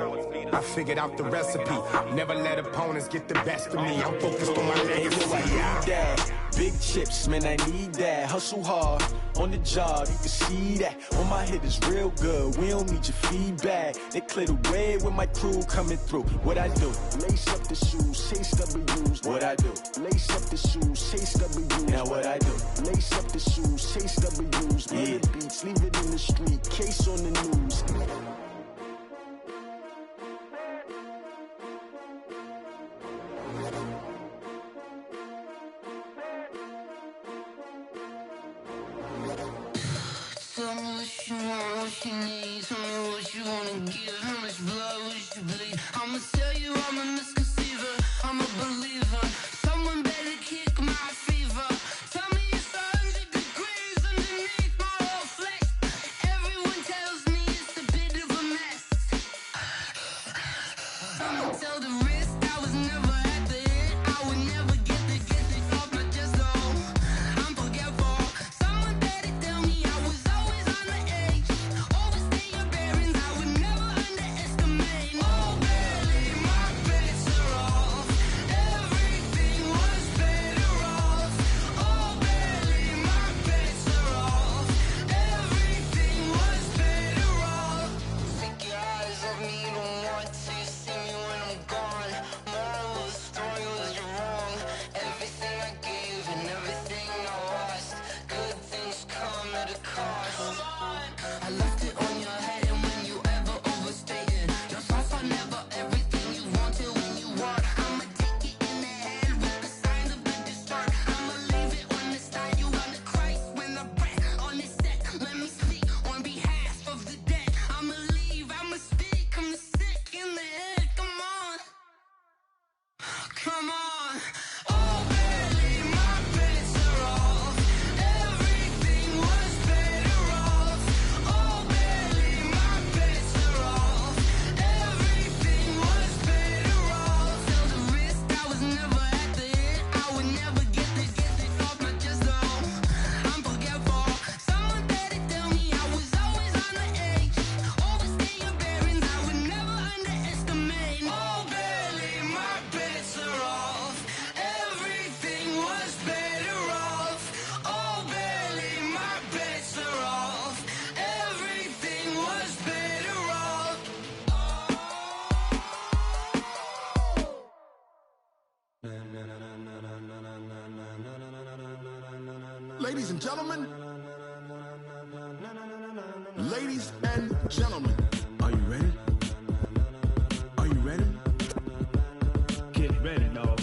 I figured out the recipe. Never let opponents get the best of me. I'm focused on my legacy.
Big chips, man, I need that. Hustle hard, on the job, you can see that. On my hit is real good, we don't need your feedback. They clear the way with my crew coming through. What I do? Lace up the shoes, chase W's. What I do? Lace up the shoes, chase W's. Now what I do? Lace up the shoes, chase W's. Yeah, beats, leave it in the street, case on the news.
Tell me what you want, what you need. Tell me what you wanna give. How much blood would you bleed? I'ma tell you I'm a misconceiver. I'm a believer. Someone better kick my fever. Tell me it's 100 degrees underneath my whole flesh. Everyone tells me it's a bit of a mess. I'ma tell the risk I was never at the hit. I would never get this off my chest though. I'm forgetful. Someone better tell me I was always on the edge. Overstay your bearings, I would never underestimate. Oh, barely, my bets are off. Everything was better off. Oh, barely, my bets are off. Everything was better off. Take your eyes off me, don't want to see me when I'm gone. Moral of the story was you're wrong. Everything I gave and everything I lost. Good things come at a cost. I left it on your head, and when you ever overstay it, your thoughts are never everything you wanted when you want. I'ma take it in the head with the signs of the distort. I'ma leave it on the side. You on the Christ when I breath on this set. Let me speak on behalf of the dead. I'ma leave, I'ma speak. I'm sick in the head. Come on, come on. Oh, barely, my bets are off. Everything was better off. Oh, barely, my bets are off. Everything was better off. Till the risk I was never at the hit. I would never get this off my chest though. I'm forgetful. Someone better tell me I was always on the edge. Overstay your bearings, I would never underestimate. Oh, barely, my bets are off. Everything was better off. Oh, barely, my bets are off. Everything was better off.
Ladies and gentlemen, ladies and gentlemen, are you ready? Are you ready?
Get ready, dog.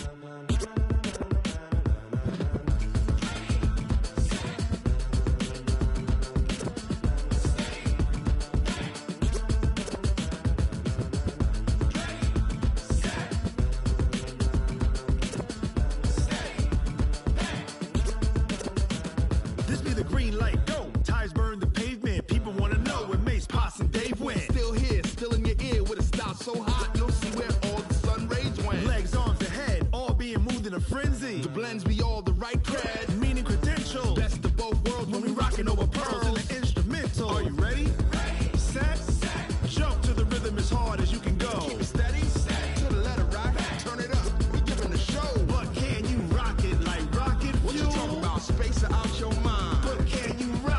This be the green light, go. Tires burn the pavement. People wanna know where Mace, Potts, and Dave went. Still here, still in your ear with a style so hot, you'll see where all the sun rays went. Legs, arms, and head, all being moved in a frenzy. The blends be all the right cred, meaning credentials. Best of both worlds when we rockin' over pearls in the instrumental. Are you ready? Set. Jump to the rhythm as hard as you can go. Keep it steady, to the letter rock. Turn it up, we giving the show. But can you rock it like rocket fuel? What you talking about, space or out your mind? But can you rock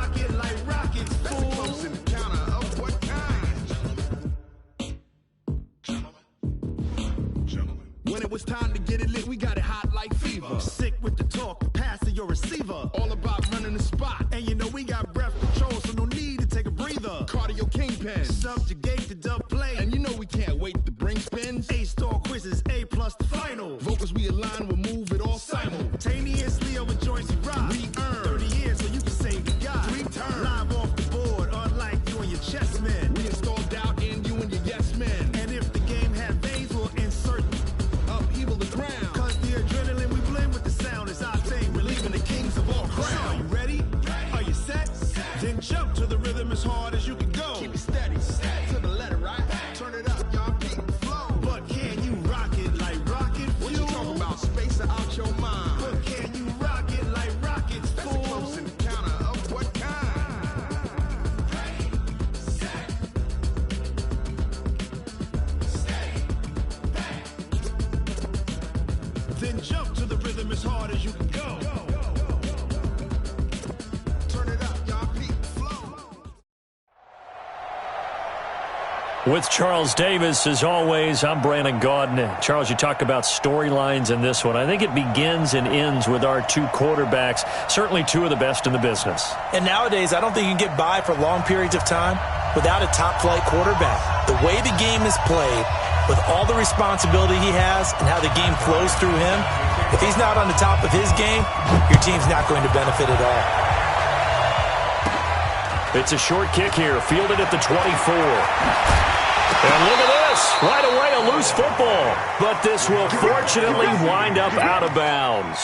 Time to get it lit, we got it hot like fever. Sick with the talk, pass to your receiver. All about running the spot. And you know we got breath control, so no need to take a breather. Cardio kingpin, subjugate the dub play. And you know we can't wait to bring spins. A-star quizzes, A+ the final. Vocals we align, we'll move it all simultaneously over joints we rock. We earn 30 years so you can say we got 3 turns. Live off the board, unlike you and your chess men. We install doubt in you and your yes men. And if the game had veins, we'll insert upheaval the ground. Cause the adrenaline we blend with the sound is our thing. We're leaving the kings of all crowns. Are you ready? Are you set? Then jump to the rhythm as hard as you can go. Keep it steady, to the letter, right? Turn it up, y'all, beat the flow. But can you rock it like rocket fuel? What you talking about? Space out your mind. But can you rock it like rockets, fool? That's a close encounter of what kind? Ready, set, steady, bang. Then jump to the rhythm as hard as you can go. Turn it up, y'all, beat the flow.
With Charles Davis, as always, I'm Brandon Gaudin. Charles, you talk about storylines in this one. I think it begins and ends with our 2 quarterbacks, certainly 2 of the best in the business.
And nowadays, I don't think you can get by for long periods of time without a top-flight quarterback. The way the game is played, with all the responsibility he has and how the game flows through him, if he's not on the top of his game, your team's not going to benefit at all.
It's a short kick here, fielded at the 24. And look at this, right away a loose football. But this will fortunately wind up out of bounds.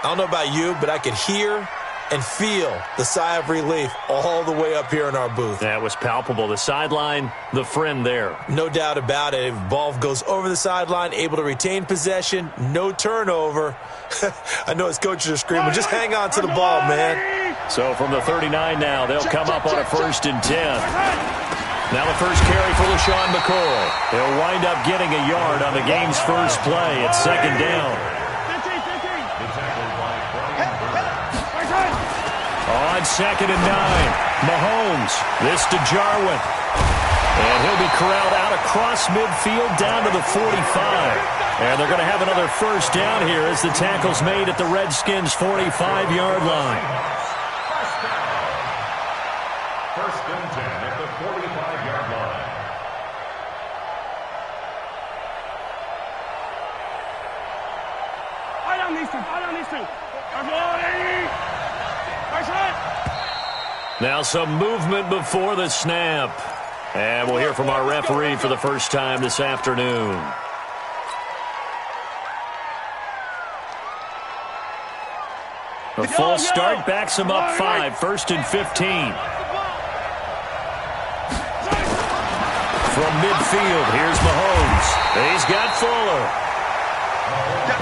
I don't know about you, but I could hear and feel the sigh of relief all the way up here in our booth.
That was palpable. The sideline, the friend there.
No doubt about it. If ball goes over the sideline, able to retain possession, no turnover. I know his coaches are screaming, just hang on to the ball, man.
So from the 39 now, they'll come up on a 1st and 10. Now the first carry for LaShawn McCoy. They'll wind up getting a yard on the game's first play at 2nd down. On 2nd and 9, Mahomes, this to Jarwin. And he'll be corralled out across midfield down to the 45. And they're going to have another 1st down here as the tackle's made at the Redskins' 45-yard line.
1st and 10 at the 45-yard line.
Eye on these 2. Eye on these 2.
Now some movement before the snap. And we'll hear from our referee for the first time this afternoon. A full start backs him up 5, 1st and 15. From midfield, here's Mahomes. He's got Fuller.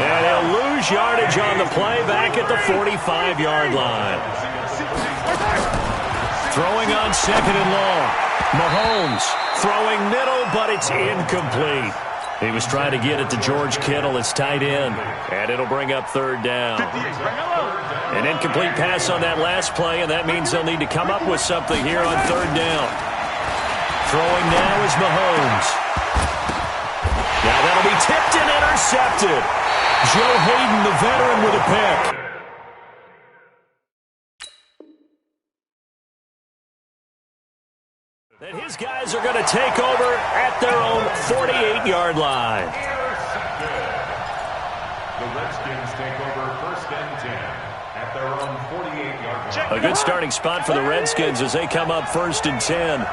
And he'll lose yardage on the play back at the 45-yard line. Throwing on 2nd and long. Mahomes throwing middle, but it's incomplete. He was trying to get it to George Kittle, his tight end, and it'll bring up 3rd down. An incomplete pass on that last play, and that means they'll need to come up with something here on 3rd down. Throwing now is Mahomes. Now that'll be tipped and intercepted. Joe Hayden, the veteran, with a pick. And his guys are going to take over at their own 48-yard line.
The Redskins take over 1st and 10 at their own 48-yard line.
A good starting spot for the Redskins as they come up 1st and 10.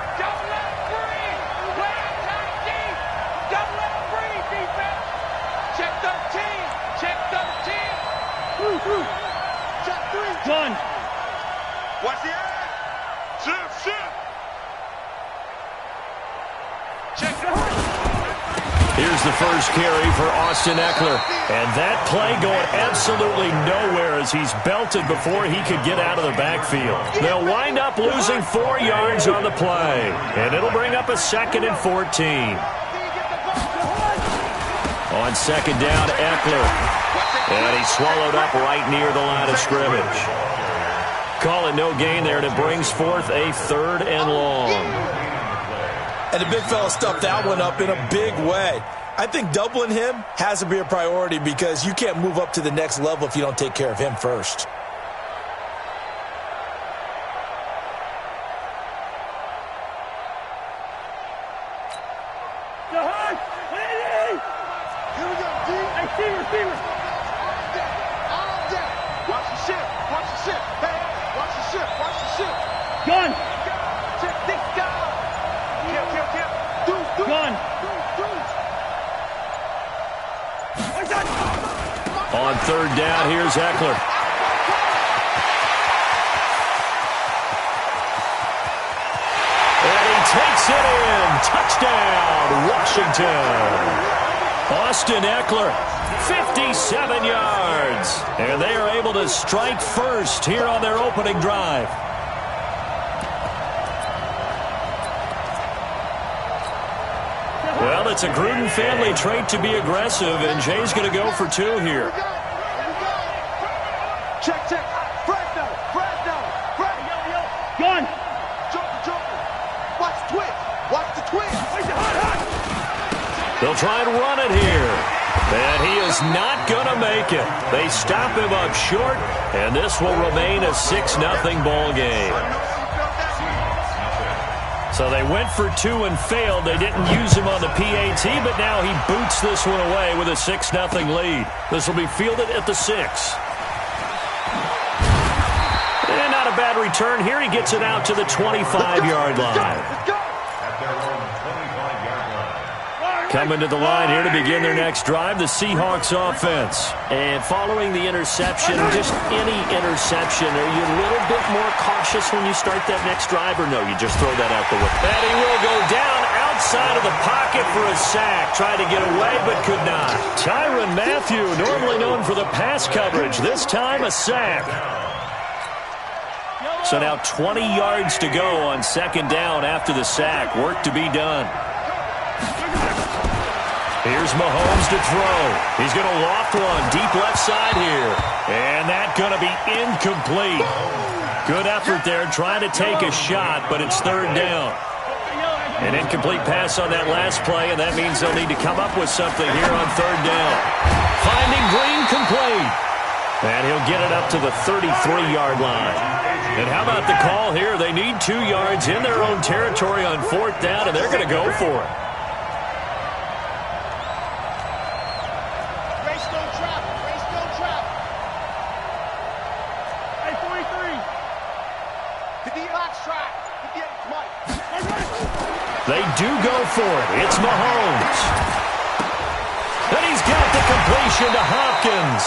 Done. Watch the eye. Shift. Check it out.
Here's the first carry for Austin Eckler. And that play going absolutely nowhere as he's belted before he could get out of the backfield. They'll wind up losing 4 yards on the play. And it'll bring up a 2nd and 14. On 2nd down, Eckler. And he's swallowed up right near the line of scrimmage. Call it no gain there, and it brings forth a 3rd and long.
And the big fella stuffed that one up in a big way. I think doubling him has to be a priority because you can't move up to the next level if you don't take care of him first.
On third down, here's Eckler. And he takes it in. Touchdown, Washington. Austin Eckler, 57 yards. And they are able to strike first here on their opening drive. Well, it's a Gruden family trait to be aggressive, and Jay's going to go for two here.
Check. Fresno. Gun. Joker. Watch the twist.
They'll try and run it here. And he is not going to make it. They stop him up short, and this will remain a 6-0 ball game. So they went for two and failed. They didn't use him on the PAT, but now he boots this one away with a 6-0 lead. This will be fielded at the 6. And not a bad return here. He gets it out to the 25-yard line. Coming to the line here to begin their next drive, the Seahawks offense. And following the interception, just any interception, are you a little bit more cautious when you start that next drive, or no, you just throw that out the window? And he will go down outside of the pocket for a sack. Tried to get away, but could not. Tyrann Mathieu, normally known for the pass coverage, this time a sack. So now 20 yards to go on second down after the sack. Work to be done. Here's Mahomes to throw. He's going to loft one deep left side here. And that's going to be incomplete. Good effort there trying to take a shot, but it's third down. An incomplete pass on that last play, and that means they'll need to come up with something here on third down. Finding Green complete. And he'll get it up to the 33-yard line. And how about the call here? They need 2 yards in their own territory on fourth down, and they're going to go for it. They do go for it. It's Mahomes. And he's got the completion to Hopkins.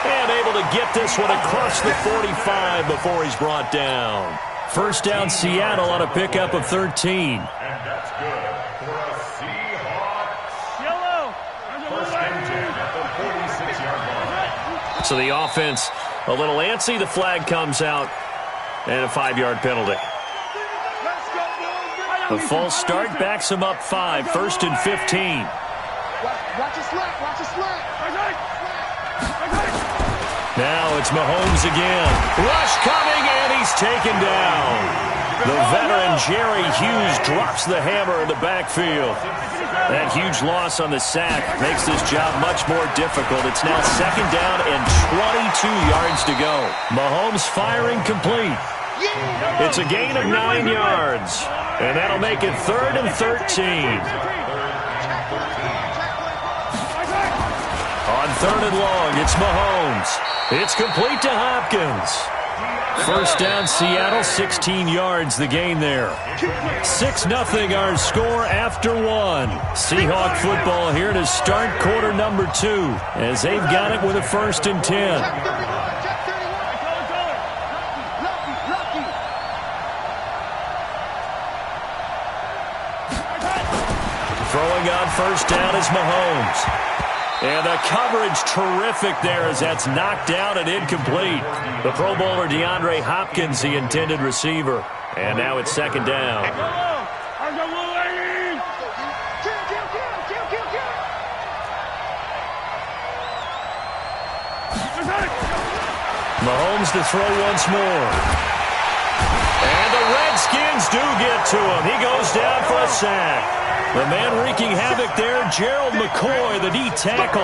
And able to get this one across the 45 before he's brought down. First down, Seattle on a pickup of 13.
And that's good for a Seahawks.
Yellow.
First and 10 at the 46-yard line.
So the offense a little antsy. The flag comes out. And a 5-yard penalty. The false start backs him up 5. First and 15.
Watch your slack.
Now it's Mahomes again. Rush coming, and he's taken down. The veteran Jerry Hughes drops the hammer in the backfield. That huge loss on the sack makes this job much more difficult. It's now second down and 22 yards to go. Mahomes firing complete. It's a gain of 9 yards. And that'll make it third and 13. On third and long, it's Mahomes. It's complete to Hopkins. First down, Seattle, 16 yards, the gain there. 6-0 our score after one. Seahawk football here to start quarter number 2 as they've got it with a first and 10. Throwing on first down is Mahomes. And the coverage terrific there as that's knocked down and incomplete. The Pro Bowler DeAndre Hopkins, the intended receiver. And now it's second down. Mahomes to throw once more. And the Redskins do get to him. He goes down for a sack. The man wreaking havoc there, Gerald McCoy, the D tackle.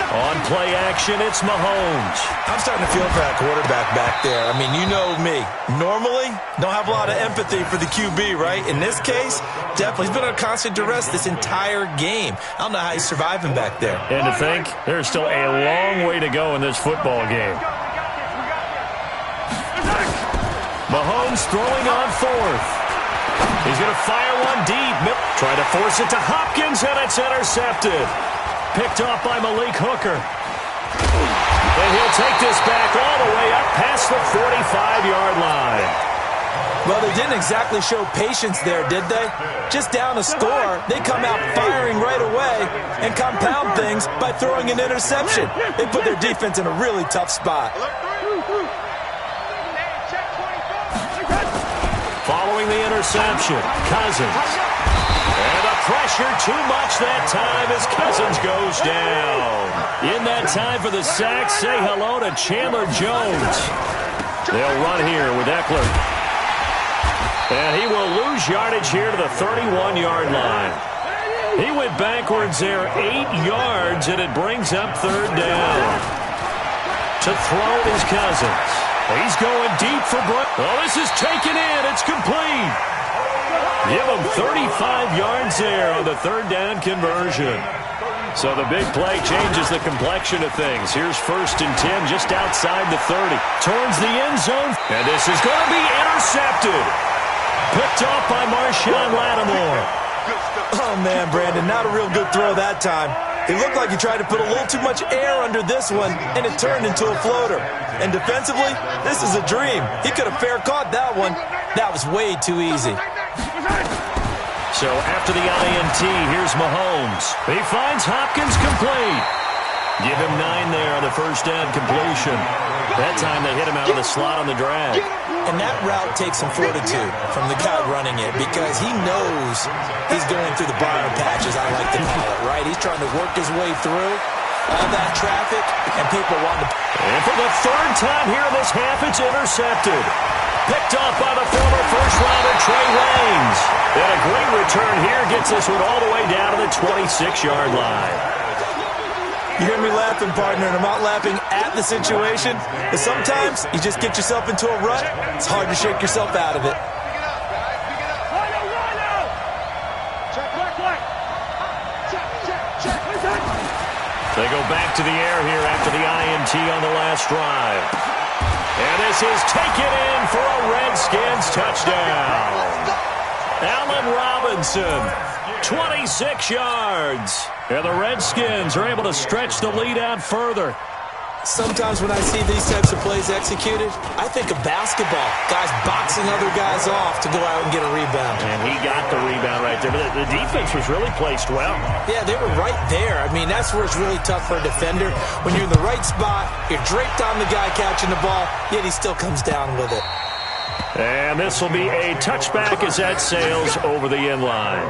On play action, it's Mahomes.
I'm starting to feel for that quarterback back there. I mean, you know me. Normally, don't have a lot of empathy for the QB, right? In this case, definitely. He's been under constant duress this entire game. I don't know how he's surviving back there.
And to think, there's still a long way to go in this football game. Mahomes throwing on fourth. He's going to fire one deep. Trying to force it to Hopkins, and it's intercepted. Picked off by Malik Hooker. And he'll take this back all the way up past the 45-yard line.
Well, they didn't exactly show patience there, did they? Just down a score, they come out firing right away and compound things by throwing an interception. They put their defense in a really tough spot.
Following the interception, Cousins. And the pressure too much that time as Cousins goes down. In that time for the sack, say hello to Chandler Jones. They'll run here with Eckler. And he will lose yardage here to the 31-yard line. He went backwards there 8 yards, and it brings up third down. To throw is Cousins. He's going deep for Brown. Oh, this is taken in. It's complete. Give him 35 yards there on the third down conversion. So the big play changes the complexion of things. Here's 1st and 10 just outside the 30. Towards the end zone. And this is going to be intercepted. Picked off by Marshawn Lattimore.
Oh, man, Brandon, not a real good throw that time. It looked like he tried to put a little too much air under this one, and it turned into a floater. And defensively, this is a dream. He could have fair caught that one. That was way too easy.
So after the INT, here's Mahomes. He finds Hopkins complete. Give him 9 there on the first down completion. That time they hit him out of the slot on the drag.
And that route takes some fortitude from the guy running it because he knows he's going through the briar patch, as I like to call it, right? He's trying to work his way through all that traffic, and people want to...
And for the third time here in this half, it's intercepted. Picked off by the former first-rounder Trey Waynes. And a great return here gets this one all the way down to the 26-yard line.
You hear me laughing, partner, and I'm not laughing at the situation. But sometimes you just get yourself into a rut. It's hard to shake yourself out of it.
They go back to the air here after the INT on the last drive. And this is taken in for a Redskins touchdown. Allen Robinson, 26 yards. And the Redskins are able to stretch the lead out further.
Sometimes when I see these types of plays executed, I think of basketball. Guys boxing other guys off to go out and get a rebound.
And he got the rebound right there. But the defense was really placed well.
Yeah, they were right there. I mean, that's where it's really tough for a defender. When you're in the right spot, you're draped on the guy catching the ball, yet he still comes down with it.
And this will be a touchback as that sails over the end line.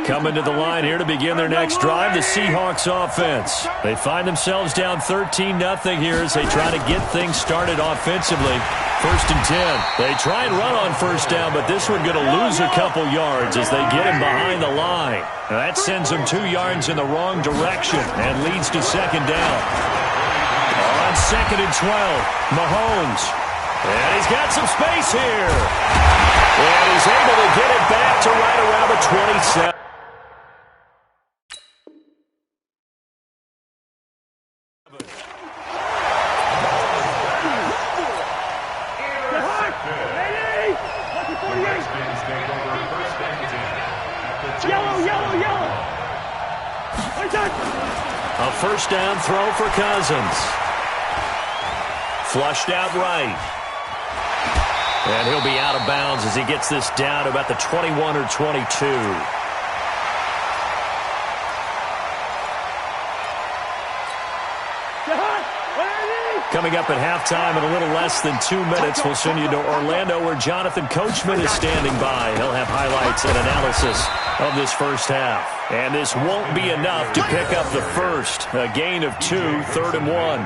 Coming to the line here to begin their next drive, the Seahawks offense. They find themselves down 13-0 here as they try to get things started offensively. 1st and 10. They try and run on first down, but this one going to lose a couple yards as they get him behind the line. Now that sends them 2 yards in the wrong direction and leads to second down. On 2nd and 12, Mahomes. And he's got some space here. And he's able to get it back to right around the 27. A first down throw for Cousins. Flushed out right. And he'll be out of bounds as he gets this down to about the 21 or 22. Coming up at halftime in a little less than 2 minutes, we'll send you to Orlando where Jonathan Coachman is standing by. He'll have highlights and analysis of this first half. And this won't be enough to pick up the first. A gain of 2, 3rd and 1.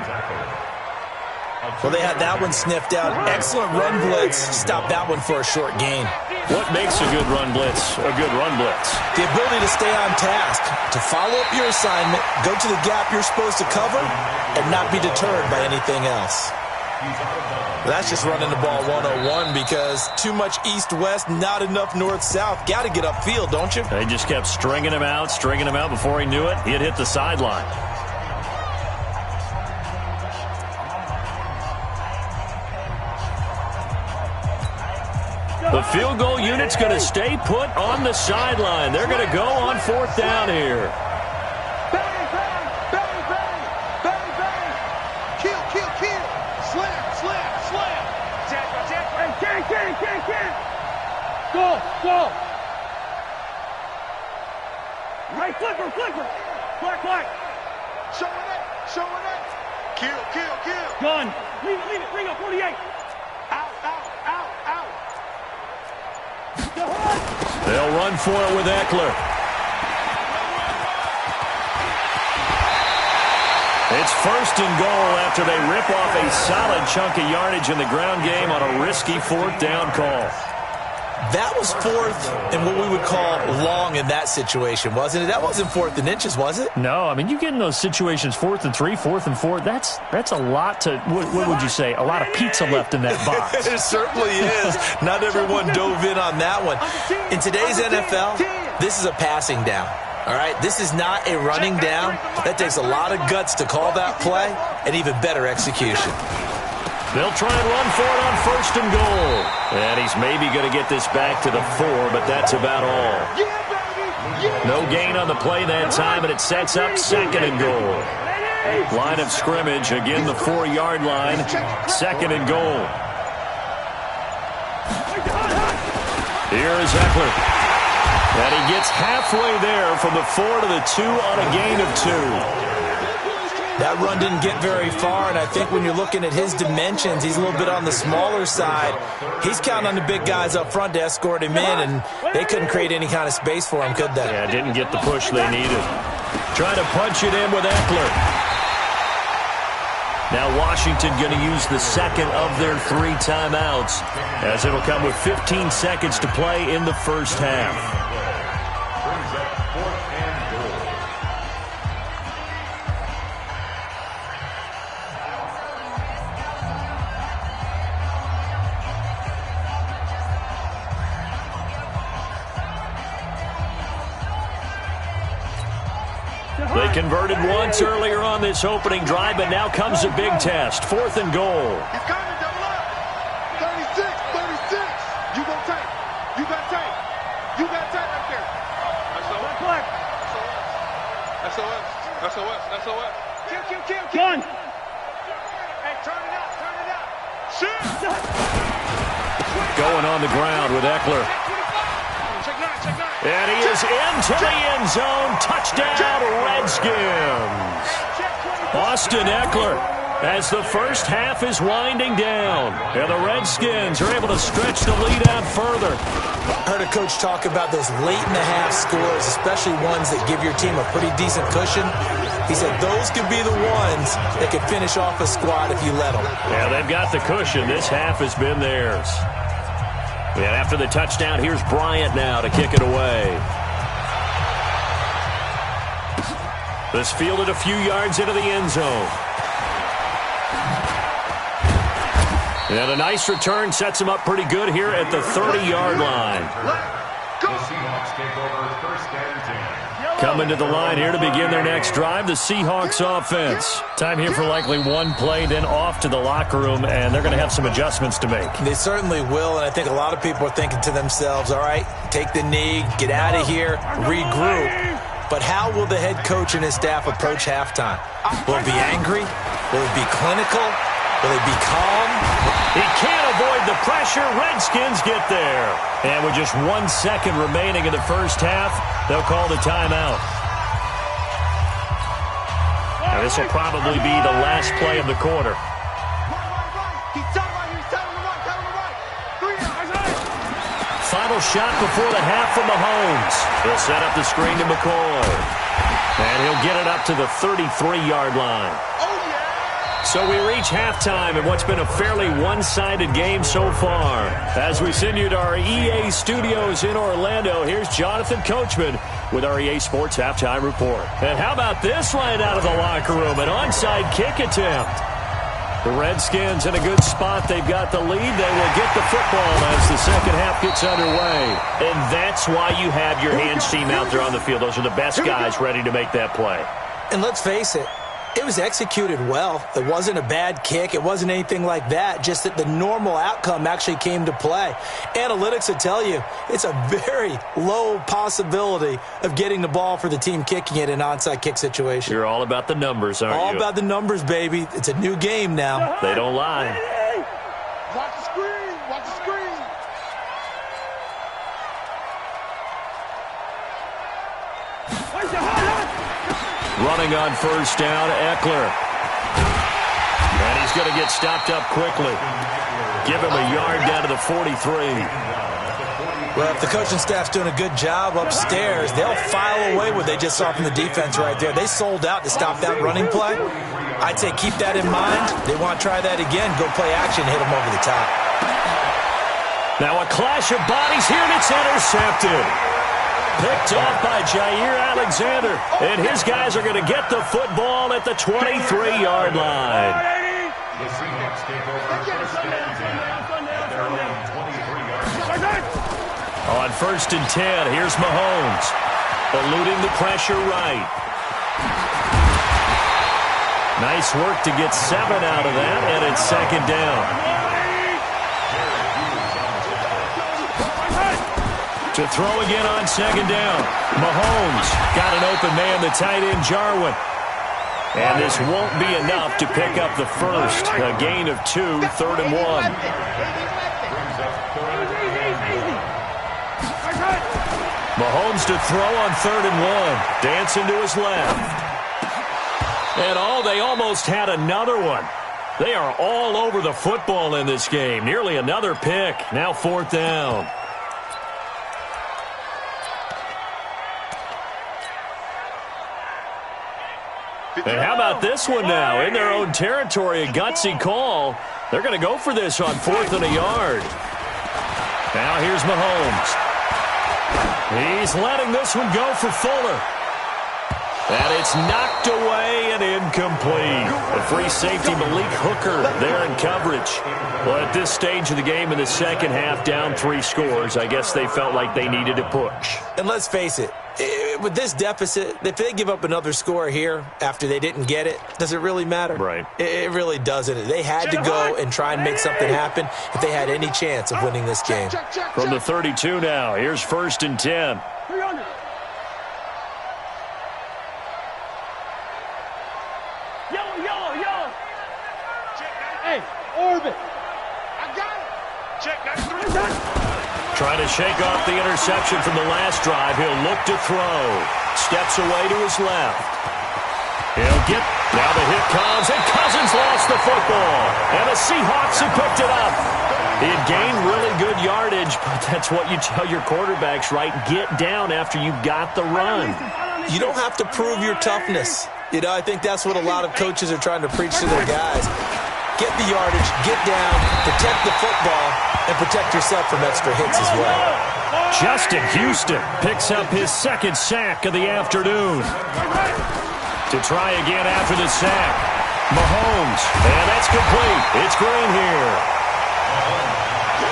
Well, they had that one sniffed out. Excellent run blitz. Stop that one for a short gain.
What makes a good run blitz a good run blitz?
The ability to stay on task, to follow up your assignment, go to the gap you're supposed to cover, and not be deterred by anything else. That's just running the ball 101 because too much east-west, not enough north-south. Got to get upfield, don't you?
They just kept stringing him out before he knew it. He had hit the sideline. The field goal unit's going to stay put on the sideline. They're going to go on 4th down here.
Bang, bang, bang, bang, bang, bang. Kill, kill, kill. Slam, slam, slam. Hey, can. Go. Right, flipper. Flag. Showing it. Kill. Gun. Leave it. Bring up 48. Out.
They'll run for it with Eckler. It's 1st and goal after they rip off a solid chunk of yardage in the ground game on a risky 4th down call.
That was 4th and what we would call long in that situation, wasn't it? That wasn't 4th and inches, was it?
No, I mean, you get in those situations 4th and 3, 4th and 4. That's a lot to, what would you say, a lot of pizza left in that box.
It certainly is. Not everyone dove in on that one. In today's NFL, this is a passing down. All right, this is not a running down. That takes a lot of guts to call that play and even better execution.
They'll try and run for it on 1st and goal. And he's maybe going to get this back to the 4, but that's about all. No gain on the play that time, and it sets up 2nd and goal. Line of scrimmage, again the 4-yard line, 2nd and goal. Here is Eckler. And he gets halfway there from the 4 to the 2 on a gain of 2.
That run didn't get very far, and I think when you're looking at his dimensions, he's a little bit on the smaller side. He's counting on the big guys up front to escort him in, and they couldn't create any kind of space for him, could they?
Yeah, didn't get the push they needed. Trying to punch it in with Eckler. Now Washington going to use the 2nd of their 3 timeouts, as it'll come with 15 seconds to play in the 1st half. They converted once earlier on this opening drive, but now comes a big test. 4th and goal.
He's coming, double up. 36. You got tape right there. SOS. Kill. Gun. Hey, turn it out. Shoot.
Going on the ground with Eckler.
Check nine.
And he is into the end zone. Touchdown, Redskins. Austin Eckler, as the 1st half is winding down. And the Redskins are able to stretch the lead out further.
I heard a coach talk about those late-in-the-half scores, especially ones that give your team a pretty decent cushion. He said those could be the ones that could finish off a squad if you let them.
Yeah, they've got the cushion. This half has been theirs. And after the touchdown, here's Bryant now to kick it away. This fielded a few yards into the end zone. And a nice return sets him up pretty good here at the 30-yard line.
The Seahawks take over 1st and 10.
Coming to the line here to begin their next drive, the Seahawks offense. Time here for likely one play, then off to the locker room, and they're going to have some adjustments to make.
They certainly will, and I think a lot of people are thinking to themselves, all right, take the knee, get out of here, regroup. But how will the head coach and his staff approach halftime? Will it be angry? Will it be clinical? Will it be calm?
He can't avoid the pressure. Redskins get there. And with just 1 second remaining in the 1st half, they'll call the timeout. Now, this will probably be the last play of the quarter. Final shot before the half from Mahomes. He'll set up the screen to McCoy. And he'll get it up to the 33-yard line. So we reach halftime in what's been a fairly one-sided game so far. As we send you to our EA studios in Orlando, here's Jonathan Coachman with our EA Sports Halftime Report. And how about this right out of the locker room? An onside kick attempt. The Redskins in a good spot. They've got the lead. They will get the football as the second half gets underway. And that's why you have your hands team out there on the field. Those are the best guys ready to make that play.
And let's face it, it was executed well. It wasn't a bad kick. It wasn't anything like that. Just that the normal outcome actually came to play. Analytics will tell you it's a very low possibility of getting the ball for the team kicking it in an onside kick situation.
You're all about the numbers, aren't you?
All about the numbers, baby. It's a new game now.
They don't lie.
Watch the screen. Watch the screen.
Running on first down, Eckler. And he's going to get stopped up quickly. Give him a yard down to the 43.
Well, if the coaching staff's doing a good job upstairs, they'll file away what they just saw from the defense right there. They sold out to stop that running play. I'd say keep that in mind. They want to try that again. Go play action, hit them over the top.
Now a clash of bodies here, and it's intercepted. Picked off by Jair Alexander. And his guys are going to get the football at the 23-yard line.
The Seahawks take over first and 10 at their own 23-yard line.
On first and 10, here's Mahomes. Eluding the pressure right. Nice work to get 7 out of that, and it's second down. To throw again on second down. Mahomes got an open man, the tight end Jarwin. And this won't be enough to pick up the first. A gain of 2, 3rd and 1. Mahomes to throw on 3rd and 1. Dancing to his left. And they almost had another one. They are all over the football in this game. Nearly another pick. Now 4th down. And how about this one now? In their own territory, a gutsy call. They're going to go for this on 4th and a yard. Now here's Mahomes. He's letting this one go for Fuller. And it's knocked away and incomplete. The free safety, Malik Hooker, there in coverage. Well, at this stage of the game in the second half, down 3 scores, I guess they felt like they needed to push.
And let's face it, with this deficit, if they give up another score here after they didn't get it, does it really matter?
Right.
It really doesn't. They had to go and try and make something happen if they had any chance of winning this game.
From the 32 now, here's 1st and 10.
Yellow. Hey, orbit. I got it. Check that 3.
Trying to shake off the interception from the last drive. He'll look to throw. Steps away to his left. He'll get... Now the hit comes, and Cousins lost the football. And the Seahawks have picked it up. He had gained really good yardage, but that's what you tell your quarterbacks, right? Get down after you got the run.
You don't have to prove your toughness. You know, I think that's what a lot of coaches are trying to preach to their guys. Get the yardage, get down, protect the football, and protect yourself from extra hits as well.
Justin Houston picks up his 2nd sack of the afternoon. To try again after the sack. Mahomes, and that's complete. It's Green here.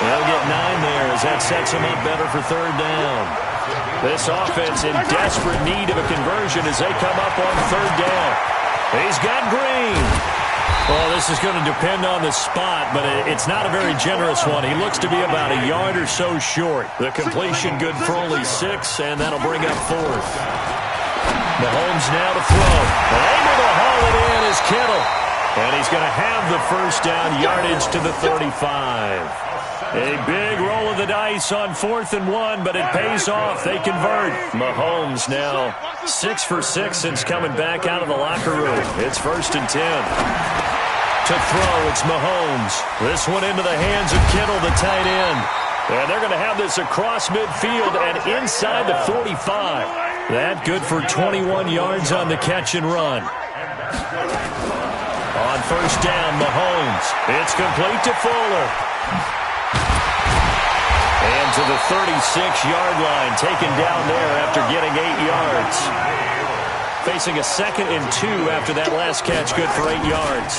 They'll get 9 there as that sets him up better for 3rd down. This offense in desperate need of a conversion as they come up on 3rd down. He's got Green. Well, this is going to depend on the spot, but it's not a very generous one. He looks to be about a yard or so short. The completion good for only 6, and that'll bring up 4th. Mahomes now to throw. Able to haul it in is Kittle. And he's going to have the 1st down, yardage to the 35. A big roll of the dice on 4th and 1, but it pays off. They convert. Mahomes now 6 for 6 since coming back out of the locker room. It's 1st and 10. To throw, it's Mahomes. This one into the hands of Kittle, the tight end. And they're going to have this across midfield and inside the 45. That good for 21 yards on the catch and run. On first down, Mahomes. It's complete to Fuller. And to the 36-yard line, taken down there after getting 8 yards. Facing a 2nd and 2 after that last catch, good for 8 yards.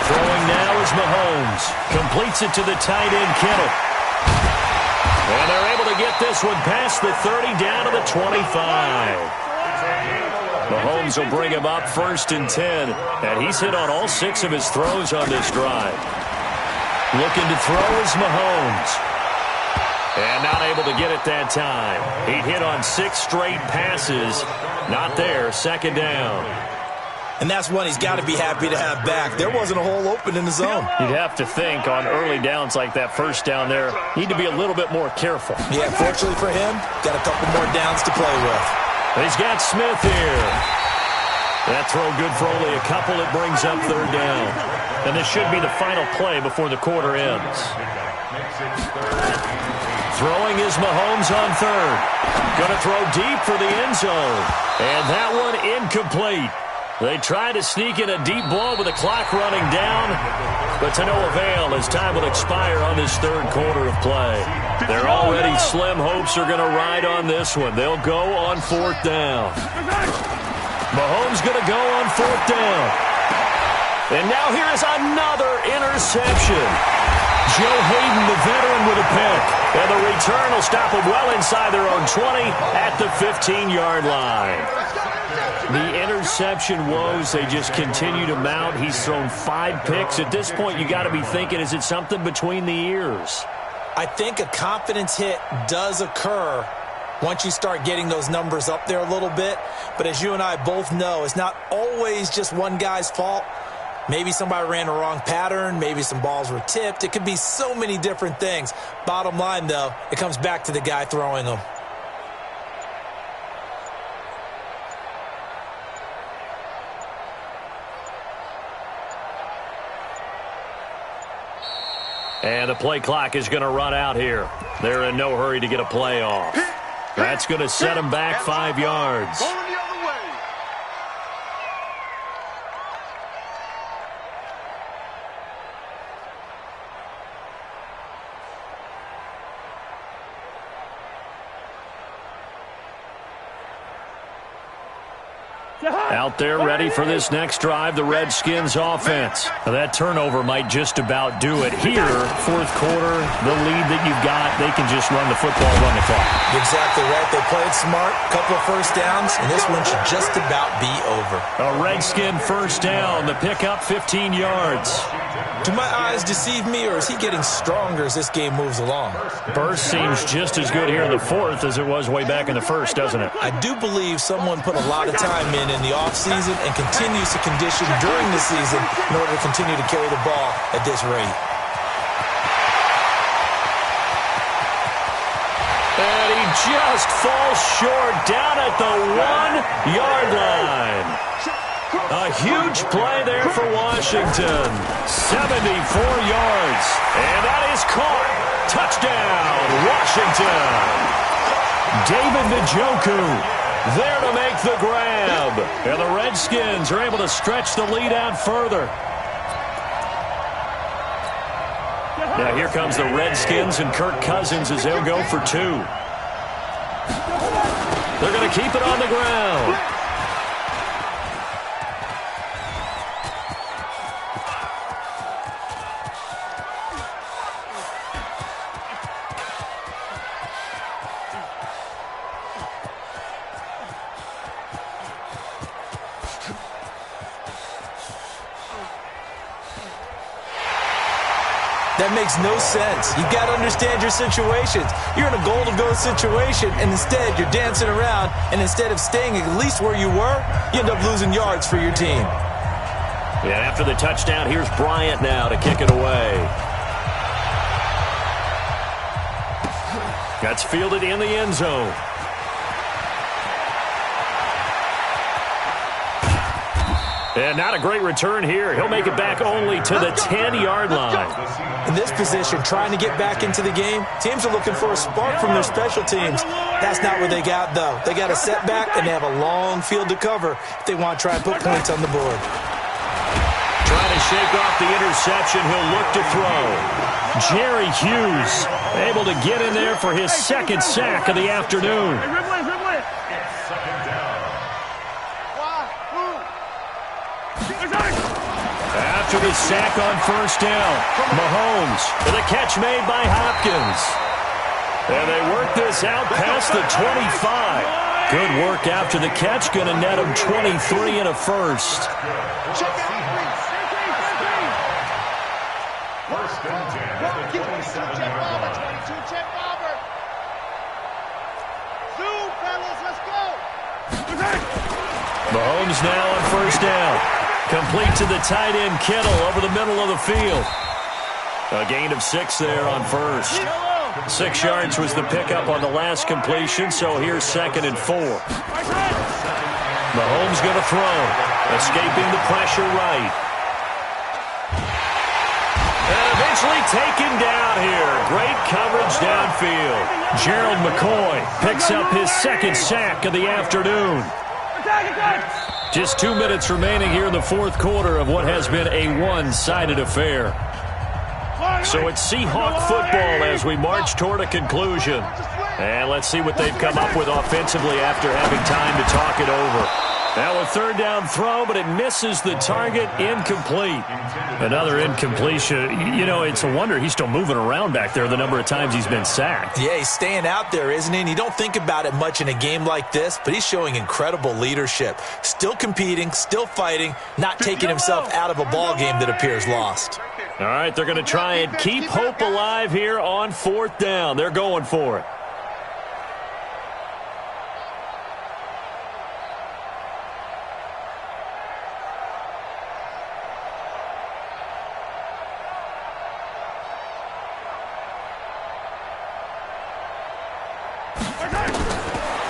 Throwing now is Mahomes. Completes it to the tight end, Kittle. And they're able to get this one past the 30 down to the 25. Mahomes will bring him up 1st and 10. And he's hit on all 6 of his throws on this drive. Looking to throw is Mahomes. And not able to get it that time. He hit on 6 straight passes. Not there, 2nd down.
And that's one he's got to be happy to have back. There wasn't a hole open in the zone.
You'd have to think on early downs like that first down there, need to be a little bit more careful.
Yeah, fortunately for him, got a couple more downs to play with.
He's got Smith here. That throw good for only a couple. It brings up 3rd down. And this should be the final play before the quarter ends. Throwing is Mahomes on 3rd. Going to throw deep for the end zone. And that one incomplete. They try to sneak in a deep ball with the clock running down, but to no avail as time will expire on this 3rd quarter of play. Their already slim hopes are going to ride on this one. They'll go on 4th down. Mahomes going to go on 4th down. And now here is another interception. Joe Hayden, the veteran, with a pick. And the return will stop them well inside their own 20 at the 15-yard line. The interception woes, they just continue to mount. He's thrown 5 picks. At this point, you got to be thinking, is it something between the ears?
I think a confidence hit does occur once you start getting those numbers up there a little bit. But as you and I both know, it's not always just one guy's fault. Maybe somebody ran a wrong pattern. Maybe some balls were tipped. It could be so many different things. Bottom line, though, it comes back to the guy throwing them.
And the play clock is going to run out here. They're in no hurry to get a play off. That's going to set them back 5 yards. Out there ready for this next drive, the Redskins offense. Now that turnover might just about do it. Here, 4th quarter, the lead that you've got, they can just run the football, run the clock.
Exactly right. They played smart, couple of first downs, and this one should just about be over.
A Redskin first down, the pickup 15 yards.
Do my eyes deceive me, or is he getting stronger as this game moves along?
Burst seems just as good here in the 4th as it was way back in the 1st, doesn't it?
I do believe someone put a lot of time in the offseason and continues to condition during the season in order to continue to carry the ball at this rate.
And he just falls short down at the 1-yard line. A huge play there for Washington. 74 yards. And that is caught. Touchdown, Washington. David Njoku there to make the grab. And the Redskins are able to stretch the lead out further. Now here comes the Redskins and Kirk Cousins as they'll go for 2. They're going to keep it on the ground.
That makes no sense. You've got to understand your situations. You're in a goal-to-go situation, and instead you're dancing around, and instead of staying at least where you were, you end up losing yards for your team.
Yeah, after the touchdown, here's Bryant now to kick it away. That's fielded in the end zone. And not a great return here. He'll make it back only to the 10-yard line.
In this position, trying to get back into the game, teams are looking for a spark from their special teams. That's not what they got, though. They got a setback, and they have a long field to cover if they want to try and put points on the board.
Trying to shake off the interception. He'll look to throw. Jerry Hughes able to get in there for his second sack of the afternoon. After the sack on first down, Mahomes with a catch made by Hopkins. And they work this out past the 25. Good work after the catch. Going to net him 23 and a first. Mahomes now on first down. Complete to the tight end, Kittle, over the middle of the field. A gain of 6 there on first. 6 yards was the pickup on the last completion, so here's 2nd and 4. Mahomes going to throw. Escaping the pressure right. And eventually taken down here. Great coverage downfield. Gerald McCoy picks up his second sack of the afternoon. Just 2 minutes remaining here in the fourth quarter of what has been a one-sided affair. So it's Seahawk football as we march toward a conclusion. And let's see what they've come up with offensively after having time to talk it over. Now a third down throw, but it misses the target. Incomplete. Another incompletion. You know, it's a wonder he's still moving around back there the number of times he's been sacked.
Yeah, he's staying out there, isn't he? And you don't think about it much in a game like this, but he's showing incredible leadership. Still competing, still fighting, not taking himself out of a ball game that appears lost.
All right, they're going to try and keep hope alive here on fourth down. They're going for it.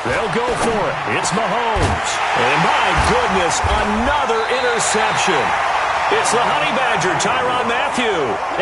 They'll go for it. It's Mahomes. And my goodness, another interception. It's the Honey Badger, Tyrann Mathieu.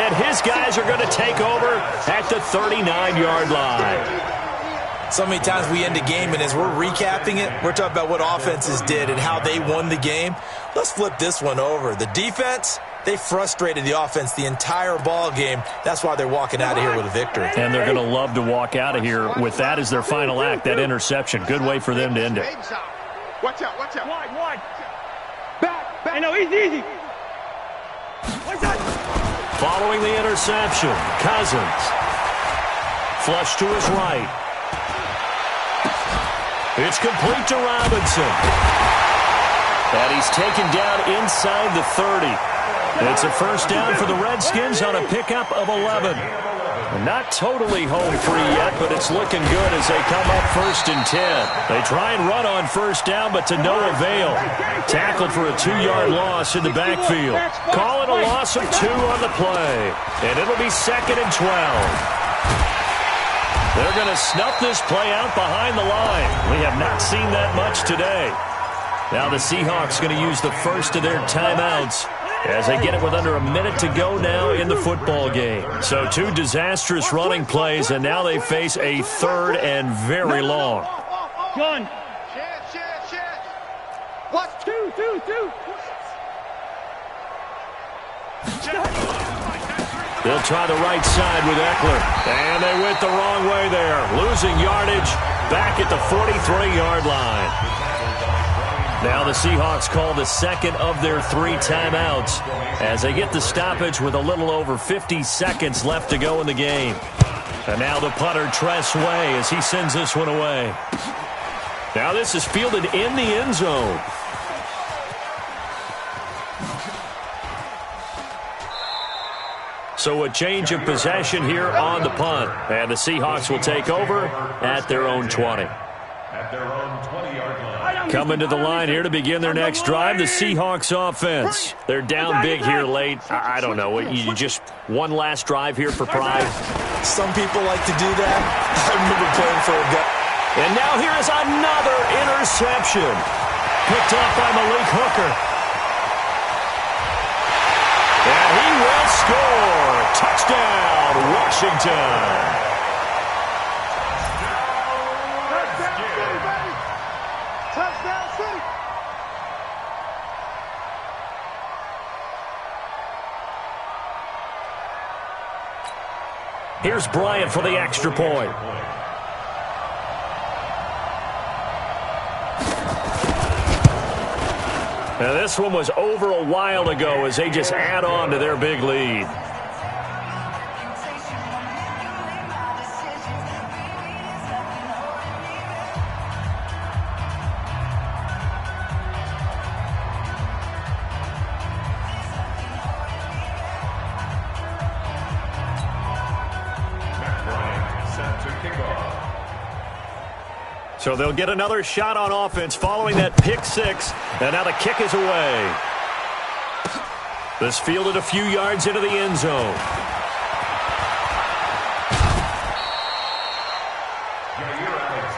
And his guys are going to take over at the 39-yard line.
So many times we end a game, and as we're recapping it, we're talking about what offenses did and how they won the game. Let's flip this one over. The defense, they frustrated the offense the entire ball game. That's why they're walking out of here with a victory.
And they're going to love to walk out of here with that as their final act, that interception. Good way for them to end it.
Watch out, watch out. Wide. Back. I know, easy. Watch out.
Following the interception, Cousins. Flush to his right. It's complete to Robinson. And he's taken down inside the 30. It's a first down for the Redskins on a pickup of 11. Not totally home free yet, but it's looking good as they come up 1st and 10. They try and run on first down, but to no avail. Tackled for a 2-yard loss in the backfield. Call it a loss of 2 on the play. And it'll be 2nd and 12. They're going to snuff this play out behind the line. We have not seen that much today. Now the Seahawks going to use the first of their timeouts as they get it with under a minute to go now in the football game. So 2 disastrous running plays, and now they face a 3rd and very long.
Gun. What? Two.
They'll try the right side with Eckler. And they went the wrong way there. Losing yardage back at the 43-yard line. Now the Seahawks call the second of their 3 timeouts as they get the stoppage with a little over 50 seconds left to go in the game. And now the punter, Tress Way, as he sends this one away. Now this is fielded in the end zone. So a change of possession here on the punt. And the Seahawks will take over at their own 20.
At their own 20-yard line.
Coming to the line here to begin their next drive, the Seahawks offense. They're down big here late. I don't know. You just one last drive here for pride.
Some people like to do that. I remember playing for a guy.
And now here is another interception. Picked up by Malik Hooker. And he will score. Touchdown, Washington. Here's Bryant for the extra point. Now this one was over a while ago as they just add on to their big lead. So they'll get another shot on offense following that pick six. And now the kick is away. This fielded a few yards into the end zone.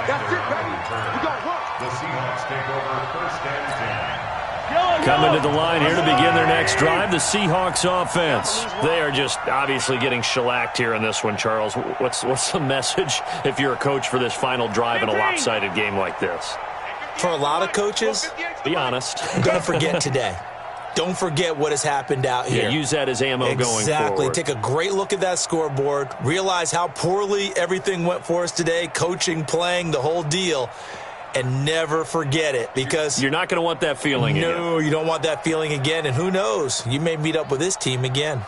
That's it, baby. We got work.
The Seahawks take over first and 10.
Coming to the line here to begin their next drive, the Seahawks offense. They are just obviously getting shellacked here in this one, Charles. What's the message if you're a coach for this final drive in a lopsided game like this?
For a lot of coaches,
be honest.
I'm going to forget today. Don't forget what has happened out here.
Yeah, use that as ammo going forward.
Exactly. Take a great look at that scoreboard. Realize how poorly everything went for us today, coaching, playing, the whole deal. And never forget it, because
you're not going to want that feeling again.
No, you don't want that feeling again. And who knows? You may meet up with this team again.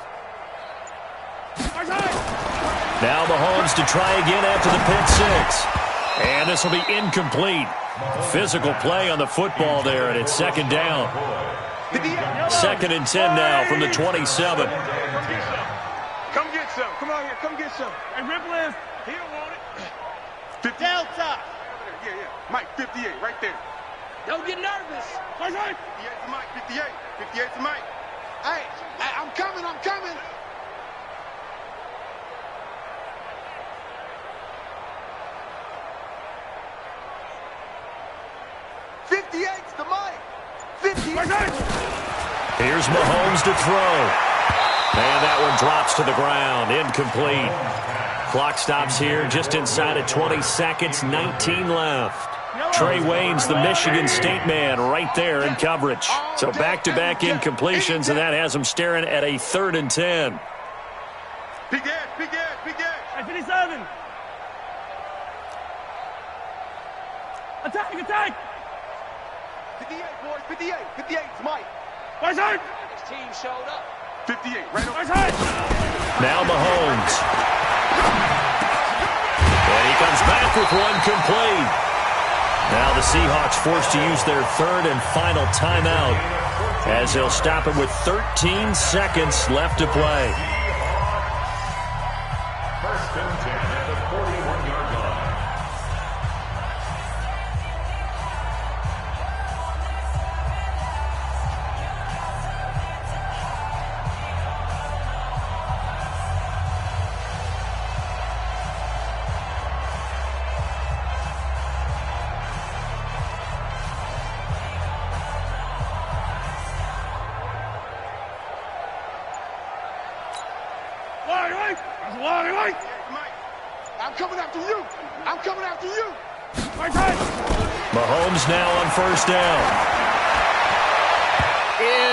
Now Mahomes to try again after the pick six. And this will be incomplete. Physical play on the football there, and it's second down. Second and 10 now from the 27.
Come get some. Come out here. Come get some. Hey, Ripple, he don't want it. Down top. Yeah. Mike, 58, right there. Don't get nervous. Right. 58 to Mike, 58. 58 to Mike. Hey, I'm coming. 58's to Mike. 58.
Here's Mahomes to throw. And that one drops to the ground. Incomplete. Clock stops here just inside of 20 seconds. 19 left. Trey Wayne's the Michigan State man right there in coverage. So back-to-back incompletions, and that has him staring at a 3rd and 10.
Big edge. Hey, 57. Attack. 58, boys. 58. 58's Mike. Right side. His team showed up. 58, right over. Right side.
Now Mahomes. And he comes back with one complete. Now the Seahawks forced to use their 3rd and final timeout as they'll stop it with 13 seconds left to play.
First and 10 at the 41-yard line.
I'm coming after you. Right side.
Mahomes now on first down.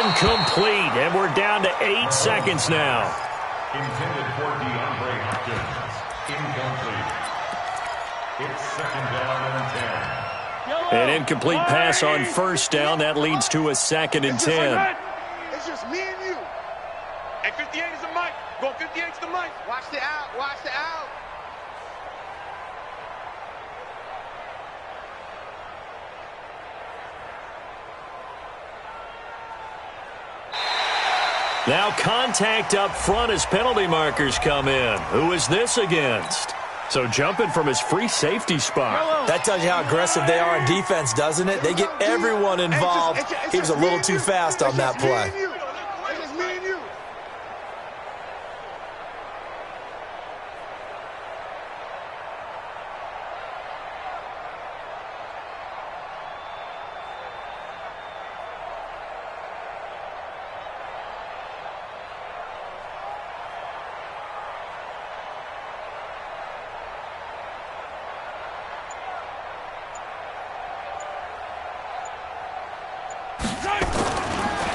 Incomplete, and we're down to 8 seconds now.
Intended for DeAndre Hopkins. Incomplete. It's second down and 10.
An incomplete pass on first down. That leads to a 2nd and 10.
It's just me and you. Hey, 58 is a Mike. Go 58's the Mike. Watch the out.
Now contact up front as penalty markers come in. Who is this against? So jumping from his free safety spot.
That tells you how aggressive they are on defense, doesn't it? They get everyone involved. He was a little too fast on that play.
It's just me and you.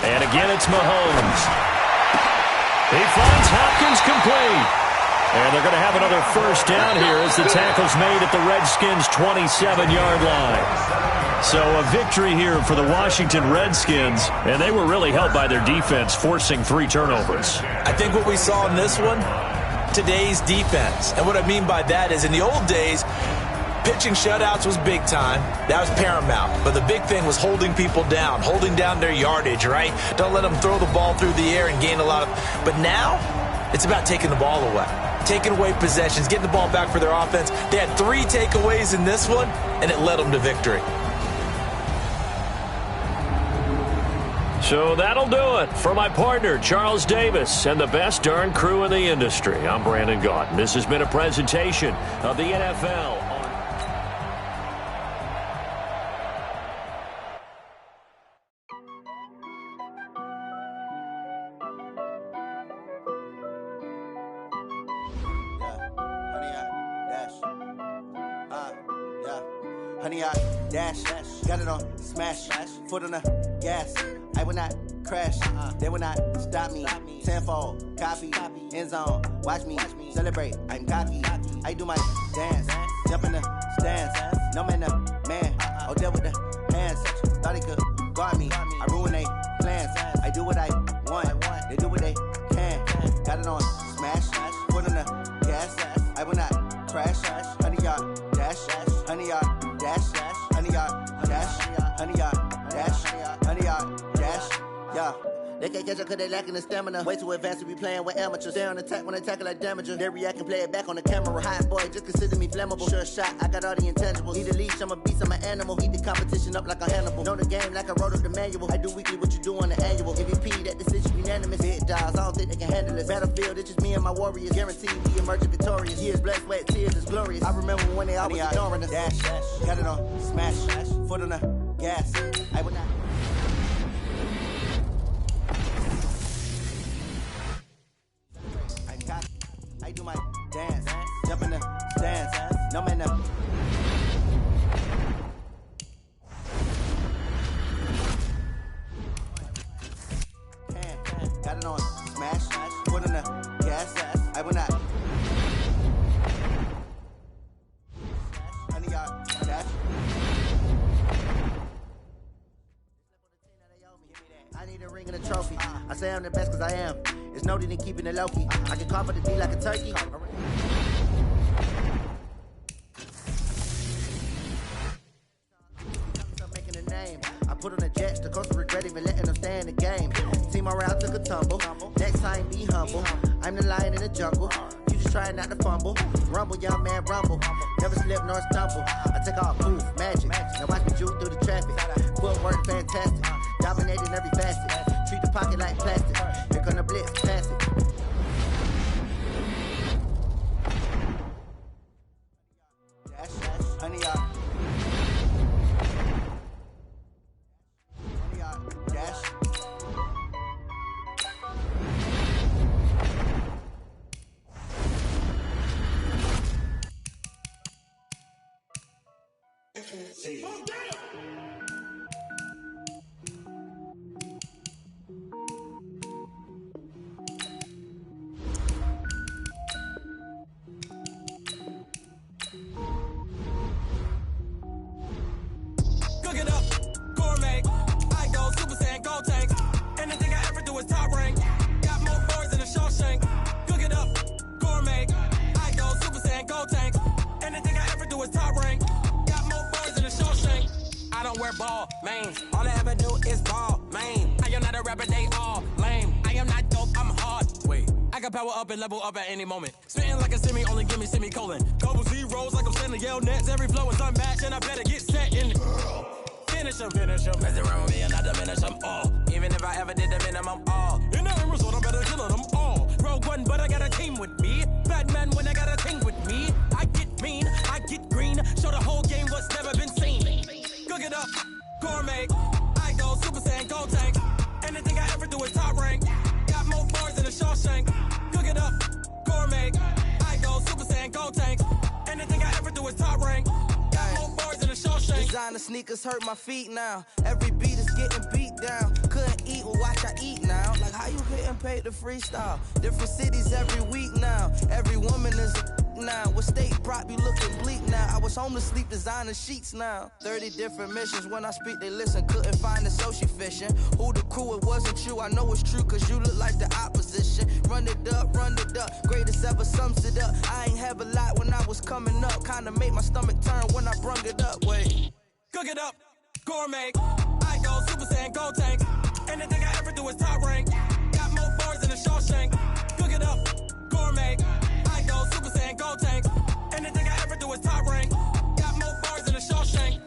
And again, it's Mahomes. He finds Hopkins complete. And they're going to have another first down here as the tackle's made at the Redskins' 27-yard line. So a victory here for the Washington Redskins, and they were really helped by their defense, forcing 3 turnovers.
I think what we saw in this one, today's defense. And what I mean by that is in the old days, pitching shutouts was big time. That was paramount. But the big thing was holding people down, holding down their yardage, right? Don't let them throw the ball through the air and gain a lot of... But now, it's about taking the ball away. Taking away possessions, getting the ball back for their offense. They had 3 takeaways in this one, and it led them to victory.
So that'll do it for my partner, Charles Davis, and the best darn crew in the industry. I'm Brandon Gaunt. This has been a presentation of the NFL.
Honey, I dash, got it on smash, foot on the gas. I will not crash, they will not stop me. Tenfold, copy, end zone, watch me celebrate. I'm cocky, I do my dance, jump in the stands. No man, man, oh, deal with the hands. Thought he could guard me, I ruin they plans. I do what I want, they do what they can. Got it on smash, foot on the gas. I will not crash, honey, y'all dash, honey, y'all dash, honey, y'all dash, honey, y'all dash, honey, y'all dash, yeah. They can't catch up cause they lacking the stamina. Way too advanced to be playing with amateurs. Stay on attack when they tackle like damager. They react and play it back on the camera. Hot boy, just consider me flammable. Sure shot, I got all the intangibles. Need a leash, I'm a beast, I'm an animal. Heat the competition up like a Hannibal. Know the game like I wrote up the manual. I do weekly what you do on the annual. MVP, that decision unanimous. Hit dials, I don't think they can handle it. Battlefield, it's just me and my warriors. Guaranteed we emerging victorious. Years, blood, sweat, tears is glorious. I remember when they always ignoring us. Dash, got it on smash, foot on the gas. I would not. I do my dance, jump in the stands, no man up. Got it on smash, foot in the gas, I will not. Honey, y'all dash. I need a ring and a trophy. I say I'm the best cause I am. It's noted in keeping it low-key. I can carve the D like a turkey. Making a name. I put on the Jets. The coach regret even letting them stay in the game. Team around took a tumble. Next time be humble. I'm the lion in the jungle. You just trying not to fumble. Rumble, young man, rumble. Never slip nor stumble. I take off, poof, magic. Now watch me juke through the traffic. Footwork fantastic. Dominating every facet. Treat the pocket like plastic. Here come the blitz, pass it. Dash, honey, y'all. Honey, y'all. Dash.
Cook it up, gourmet. I go Super Saiyan, gold tank. Anything I ever do is top rank. Got more boys than a Shawshank. Cook it up, gourmet. I go Super Saiyan, gold tank. Anything I ever do is top rank. Got more boys than a Shawshank. I don't wear ball, man. All I ever do is ball, man. I am not a rapper, they all lame. I am not dope, I'm hard. Wait, I can power up and level up at any moment. Spitting like a semi, only give me semicolon. Double zeros like I'm sending yell nets. Every flow is unmatched, and I better get set in. Finish them. Mess around with me and I diminish them all. Even if I ever did the minimum, all. In the end result, I better kill them all. Rogue One, but I got a team with me. Batman when I got a team with me. I get mean, I get green. Show the whole game what's never been seen. Cook it up, gourmet. I go Super Saiyan, gold tank. Anything I ever do is top rank. Got more bars than a Shawshank. Cook it up, gourmet. I go Super Saiyan, gold tank. Anything I ever do is top rank. Got more bars than a Shawshank.
Designer sneakers hurt my feet now. Every beat is getting beat down. Couldn't eat, well watch I eat now. Like how you getting
paid to freestyle. Different cities every week now. Every woman is a now. What state prop you looking bleak now? I was home to sleep designing sheets now. 30 different missions. When I speak, they listen. Couldn't find the social fishing. Who the crew? It wasn't you. I know it's true, cause you look like the opposition. Run it up, greatest ever sums it up. I ain't have a lot when I was coming up. Kinda made my stomach turn when I brung it up. Wait.
Cook it up, gourmet. I go Super Saiyan, go tank. Anything I ever do is top rank. Got more bars than a Shawshank. Cook it up, gourmet. I go Super Saiyan, go tank. Anything I ever do is top rank. Got more bars than a Shawshank.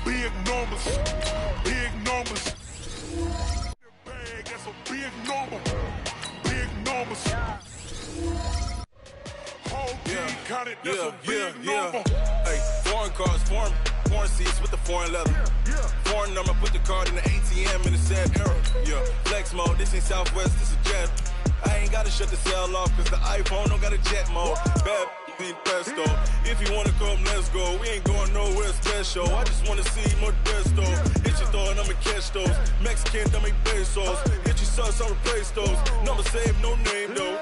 Big numbers, big numbers. Bag, that's a big number, big numbers. Whole team counted, that's a big number.
Hey, foreign cars, foreign seats with the foreign leather. Foreign number, put the card in the ATM in the sad era. Yeah, flex mode, this ain't Southwest, this is jet. I ain't gotta shut the cell off, cause the iPhone don't got a jet mode. Bad need pesto. If you wanna come, let's go. We ain't going nowhere special. I just wanna see Modesto. Hit your throw and I'ma catch those. Mexican, dummy pesos. Hit your sauce, I'll replace those. Number save, no name though.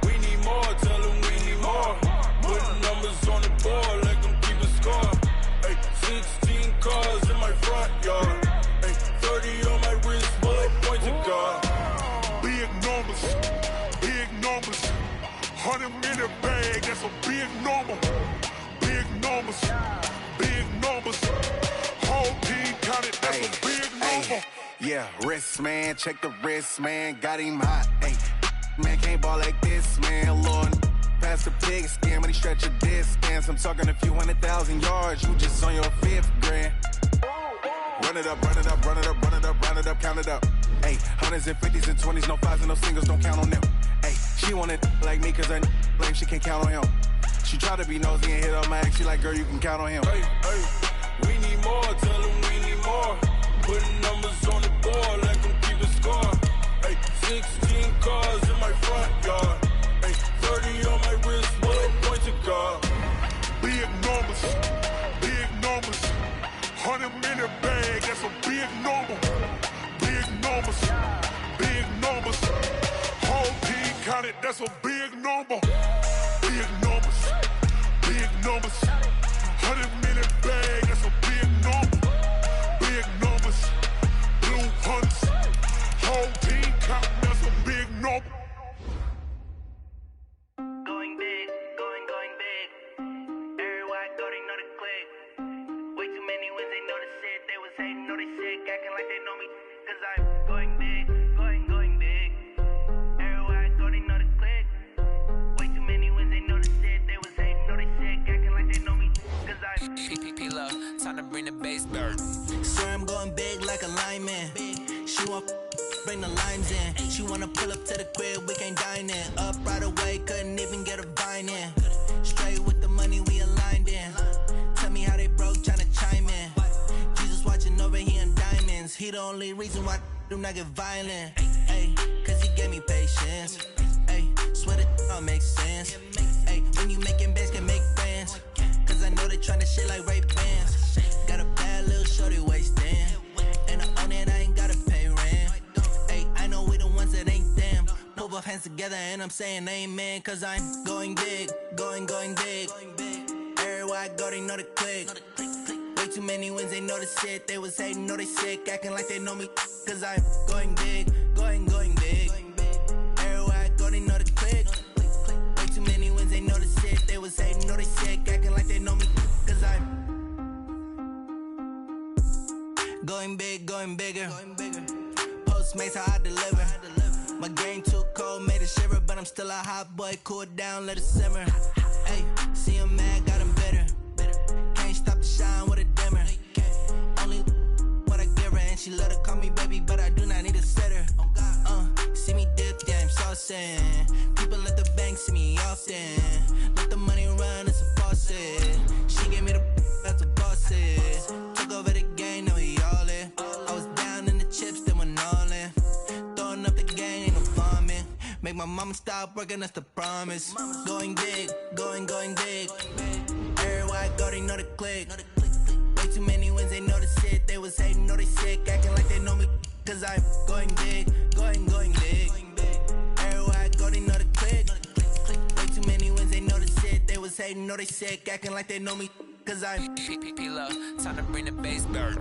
We need more, tell them we need more. Putting numbers on the board, like them keeping score. Hey, 16 cars in my front yard. Hey, 30 on my wrist, bullet point to God.
Big numbers, big numbers. 100 in the bag, that's a big number. Big numbers, big numbers. Whole team counted, that's a big number.
Yeah, wrist man, check the wrist man, got him hot. Hey, man can't ball like this, man. Lord, pass the pig skin when he stretch a distance. I'm talking a few 100,000 yards, you just on your 5th grand. Run it up, run it up, run it up, run it up, run it up, count it up. Hey, hundreds and 50s and 20s, no 5s and no singles, don't count on them. Hey, she wanted like me cause her like she can't count on him. She tried to be nosy and hit her max, she like, girl, you can count on him.
Hey, we need more, tell them we need more. Putting numbers on the board, like them keeping score. Hey, 16 cars in my front yard. Hey, 30 on my wrist, bullet point to God.
Big numbers, big numbers. 100 in the bag, that's a big number. Big numbers, big numbers. Whole team counted, that's a big number. Big numbers, big numbers. 100 in the bag, that's a big number. Big numbers, blue hunts. Whole team counting, that's a big number.
Going big, going big. Everywhere I go, they know the click. Way too many wins, they know the shit. They was hating, know they sick, acting like they know me. Cause I'm going big, going big. Everywhere I go, they know the click. Way too many wins, they know the shit. They was hating, know they sick, acting like they know me. Cause I'm
P-Lo, time to bring the bass back.
swear I'm going big like a lineman. She want bring the limes in. She wanna pull up to the crib, we can't dine in. Up right away, couldn't even get a vine in. Straight with the money we aligned in. Tell me how they broke, tryna chime in. Jesus watching over here in diamonds. He the only reason why do not get violent. Ay, cause he gave me patience. Ay, swear that all makes sense. Ay, when you making bands can make friends. Cause I know they tryna shit like Ray-Bans. Got a bad little shorty wasting. And I own it, I ain't gotta pay rent. Ay, I know we the ones that ain't them. Pull both hands together and I'm saying amen. Cause I'm going big, going big. Everywhere I go, they know the click. Way too many wins, they know the shit. They was hating, know they sick, acting like they know me. Cause I'm going big, going big. Everywhere I go, they know the click. Way too many wins, they know the shit. They was hating, know they sick, acting like they know me. Cause I'm going big, going bigger. Postmates, how I deliver. My game too cold, made it shiver. But I'm still a hot boy, cool it down, let it simmer. Hey, see him mad, got him bitter. Can't stop the shine with a dimmer. Only what I give her, and she love to call me baby, but I do not need a sitter. See me dip, yeah, I'm saucing. People at the bank see me often. Let the money run, it's a faucet. She gave me the that's a boss. Took over
stop working, that's the promise. Going big, going big. Everywhere I go, they know the click. Way too many wins, they know the shit. They was hating, know they sick, acting like they know me. Cause I'm going big, going big. Everywhere I go, they know the click. Way too many wins, they know the shit. They was hating, know they sick, acting like they know me. Cause I'm P-Lo, time to bring the bass back.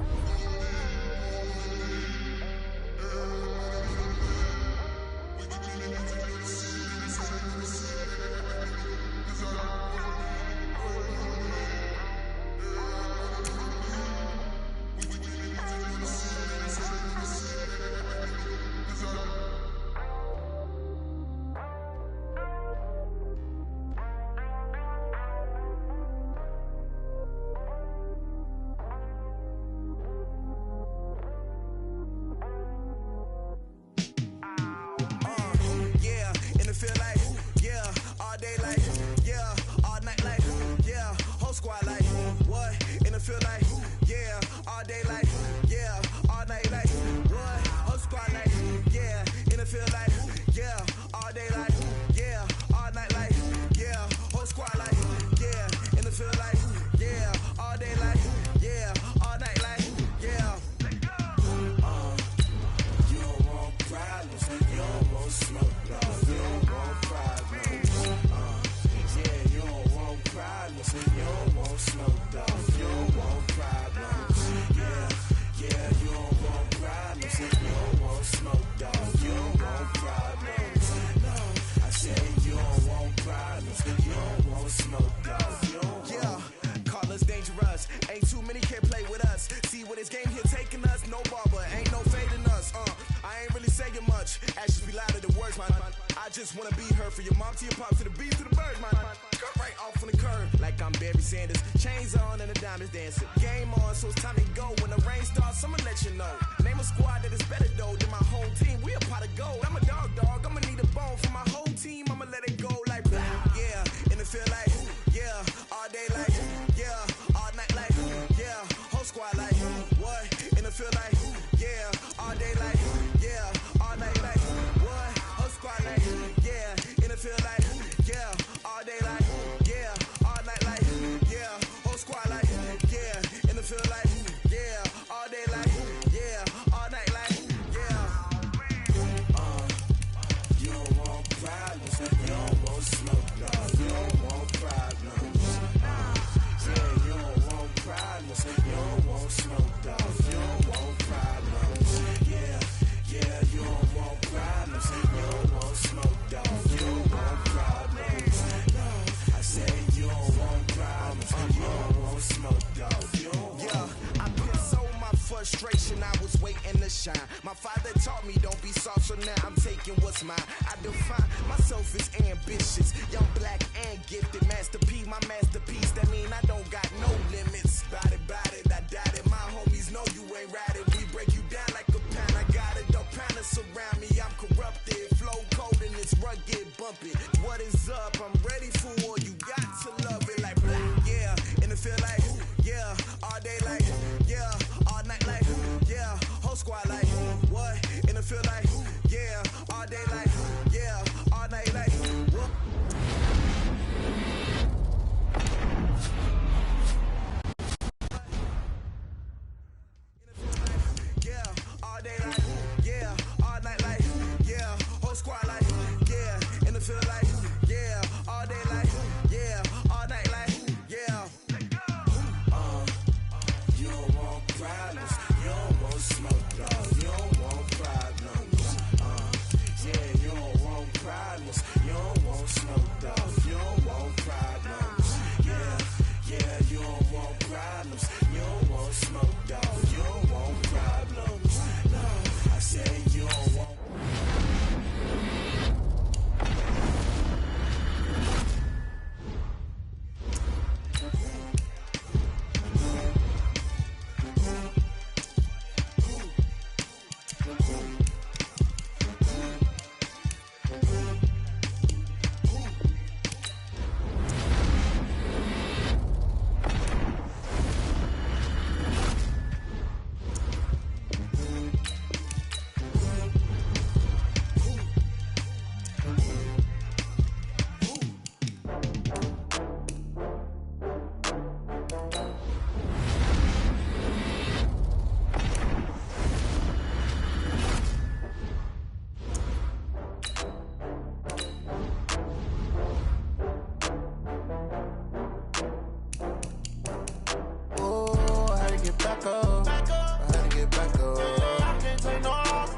back up. I had to get back up. I can't take no loss.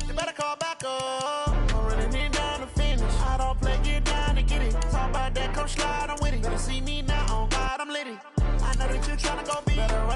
You better call back up. I'm running it down to finish. I don't play, get down to get it. Talk about that, come slide, I'm with it. Better see me now, on God, I'm litty. I know that you tryna go be better.